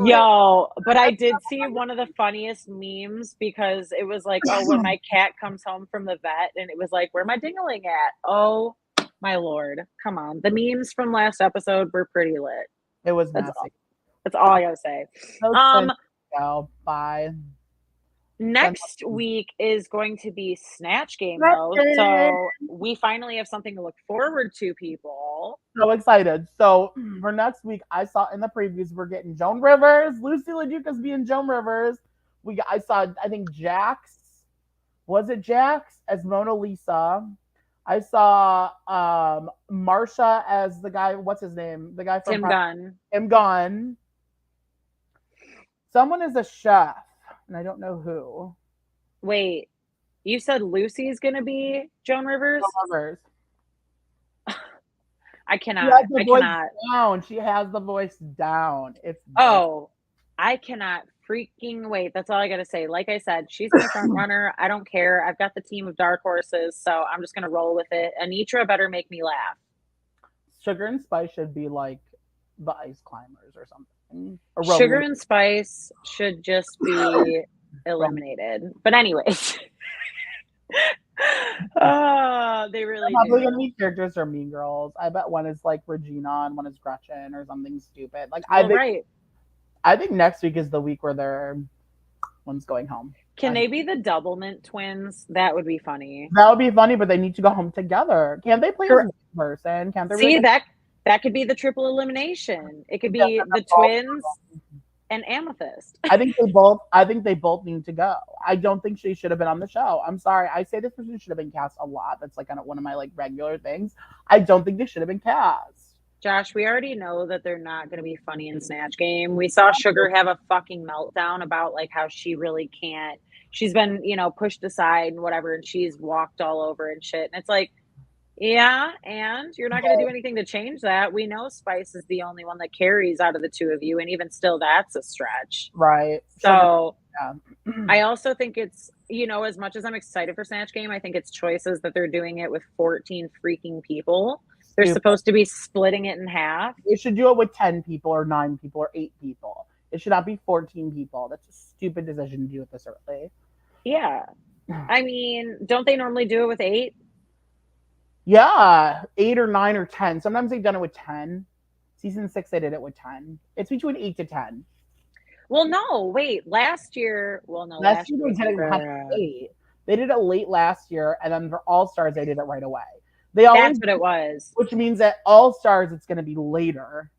[SPEAKER 1] Yo, but I did see one of the funniest memes because it was like, oh, when my cat comes home from the vet, and it was like, where am I dingling at? Oh my Lord, come on. The memes from last episode were pretty lit.
[SPEAKER 2] It was messy.
[SPEAKER 1] That's all I gotta say.
[SPEAKER 2] Bye.
[SPEAKER 1] Next week is going to be Snatch Game, though. So we finally have something to look forward to, people.
[SPEAKER 2] So excited. So for next week, I saw in the previews, we're getting Joan Rivers. Lucy LaDuca's being Joan Rivers. I saw, I think, Jax. Was it Jax as Mona Lisa? I saw Marsha as the guy, what's his name? The guy from
[SPEAKER 1] Tim Gunn.
[SPEAKER 2] Tim Gunn. Someone is a chef. And I don't know who.
[SPEAKER 1] Wait, you said Lucy's gonna be Joan Rivers?
[SPEAKER 2] Joan Rivers.
[SPEAKER 1] I cannot.
[SPEAKER 2] Down. She has the voice down.
[SPEAKER 1] I cannot freaking wait. That's all I gotta say. Like I said, she's my front runner. I don't care. I've got the team of dark horses, so I'm just gonna roll with it. Anitra better make me laugh.
[SPEAKER 2] Sugar and Spice should be like the Ice Climbers or something.
[SPEAKER 1] Sugar and Spice should just be eliminated. But anyways. They really
[SPEAKER 2] probably gonna be characters or Mean Girls. I bet one is like Regina and one is Gretchen or something stupid. Like I think next week is the week where one's going home.
[SPEAKER 1] Can they be the Doublemint twins? That would be funny.
[SPEAKER 2] That would be funny, but they need to go home together. Can't they play with one person? Can't they?
[SPEAKER 1] See, that could be the triple elimination. It could be the twins and Amethyst.
[SPEAKER 2] I think they both need to go. I don't think she should have been on the show. I'm sorry. I say this person should have been cast a lot. That's like one of my like regular things. I don't think they should have been cast.
[SPEAKER 1] Josh, we already know that they're not going to be funny in Snatch Game. We saw Sugar have a fucking meltdown about like how she really can't. She's been, pushed aside and whatever, and she's walked all over and shit. And it's like, yeah, and you're not going to do anything to change that. We know Spice is the only one that carries out of the two of you, and even still, that's a stretch.
[SPEAKER 2] Right.
[SPEAKER 1] So I also think it's, as much as I'm excited for Snatch Game, I think it's choices that they're doing it with 14 freaking people. They're supposed to be splitting it in half.
[SPEAKER 2] They should do it with 10 people or 9 people or 8 people. It should not be 14 people. That's a stupid decision to do it this early.
[SPEAKER 1] Yeah. I mean, don't they normally do it with 8?
[SPEAKER 2] Yeah, 8 or 9 or 10. Sometimes they've done it with 10. Season 6, they did it with 10. It's between 8 to 10.
[SPEAKER 1] Well, no, wait. Last year they
[SPEAKER 2] did it late. They did it late last year, and then for All Stars, they did it right away. That's
[SPEAKER 1] what it was.
[SPEAKER 2] Which means that All Stars, it's going to be later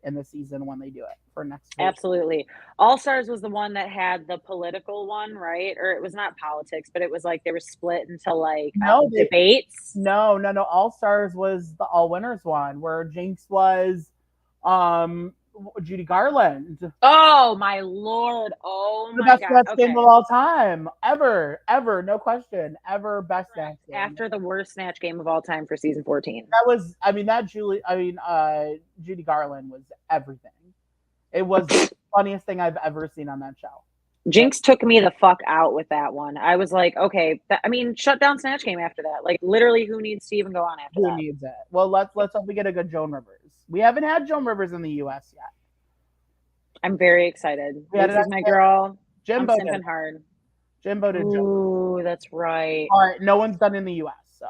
[SPEAKER 2] in the season when they do it for next week.
[SPEAKER 1] Absolutely. All Stars was the one that had the political one, right? Or it was not politics, but it was like they were split into like debates.
[SPEAKER 2] No. All Stars was the All Winners one where Jinx was Judy Garland.
[SPEAKER 1] Oh my Lord. Oh my God.
[SPEAKER 2] The best game of all time. Ever, no question. Ever best Snatch game.
[SPEAKER 1] After the worst Snatch game of all time for season 14.
[SPEAKER 2] Judy Garland was everything. It was the funniest thing I've ever seen on that show.
[SPEAKER 1] Jinx took me the fuck out with that one. I was like, okay, I mean, shut down Snatch Game after that. Like, literally, who needs to even go on after
[SPEAKER 2] Who
[SPEAKER 1] that?
[SPEAKER 2] needs it? Well, let's hope we get a good Joan Rivers. We haven't had Joan Rivers in the U.S. yet.
[SPEAKER 1] I'm very excited.
[SPEAKER 2] We had
[SPEAKER 1] Lucy's my girl.
[SPEAKER 2] Jimbo
[SPEAKER 1] I'm simping
[SPEAKER 2] did.
[SPEAKER 1] hard.
[SPEAKER 2] Jimbo did.
[SPEAKER 1] Ooh, that's right.
[SPEAKER 2] All right, no one's done in the U.S., so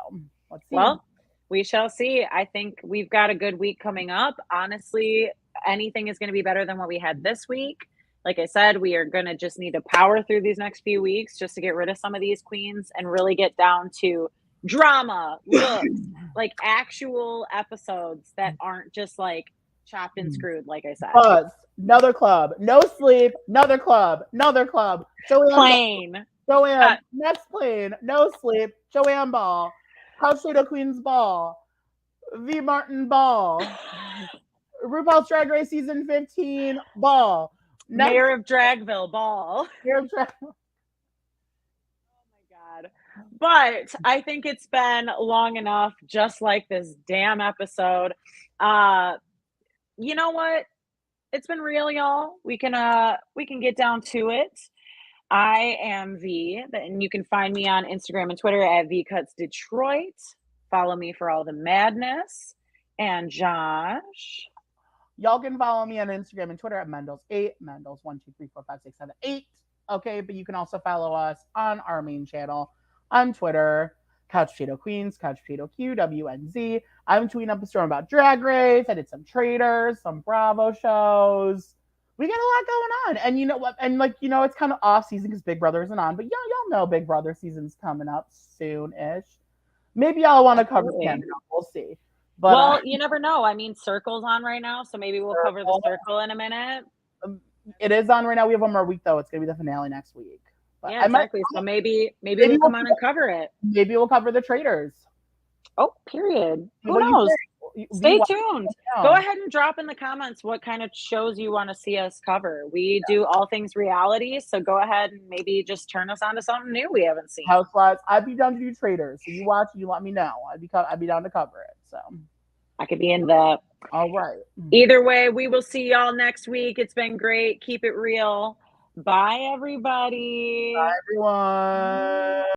[SPEAKER 2] let's see.
[SPEAKER 1] Well, we shall see. I think we've got a good week coming up. Honestly, anything is going to be better than what we had this week. Like I said, we are going to just need to power through these next few weeks just to get rid of some of these queens and really get down to drama, looks, like actual episodes that aren't just like chopped and screwed, like I said.
[SPEAKER 2] Buzz, another club, no sleep, another club, another club.
[SPEAKER 1] Joanne,
[SPEAKER 2] next plane, no sleep, Joanne Ball, House Shade Queen's Ball, V. Martin Ball, RuPaul's Drag Race Season 15 Ball.
[SPEAKER 1] Mayor of Dragville Ball.
[SPEAKER 2] Oh my
[SPEAKER 1] God. But I think it's been long enough, just like this damn episode. You know what? It's been real, y'all. We can get down to it. I am V, and you can find me on Instagram and Twitter at VCutsDetroit. Follow me for all the madness. And Josh.
[SPEAKER 2] Y'all can follow me on Instagram and Twitter at Mendels8, Mendels 1, 2, 3, 4, 5, 6, 7, 8. Okay, but you can also follow us on our main channel on Twitter, Couch Potato Queens, Couch Potato QWNZ. I'm tweeting up a story about Drag Race. I did some Traders, some Bravo shows. We got a lot going on. And you know what? And like, you know, it's kind of off season because Big Brother isn't on, but y'all know Big Brother season's coming up soon-ish. Maybe y'all want to cover Canada. We'll see. But,
[SPEAKER 1] well, you never know. I mean, Circle's on right now, so maybe we'll cover the Circle in a minute.
[SPEAKER 2] It is on right now. We have one more week, though. It's going to be the finale next week. But
[SPEAKER 1] yeah, exactly. So maybe we'll come on and cover it.
[SPEAKER 2] Maybe we'll cover the Traders.
[SPEAKER 1] Oh, period. Who knows? Stay tuned. Go ahead and drop in the comments what kind of shows you want to see us cover. We do all things reality, so go ahead and maybe just turn us on to something new we haven't seen.
[SPEAKER 2] Housewives. I'd be down to do Traders. So you watch, you let me know. I'd be down to cover it. So
[SPEAKER 1] I could be in that.
[SPEAKER 2] All right.
[SPEAKER 1] Either way, we will see y'all next week. It's been great. Keep it real. Bye, everybody.
[SPEAKER 2] Bye, everyone.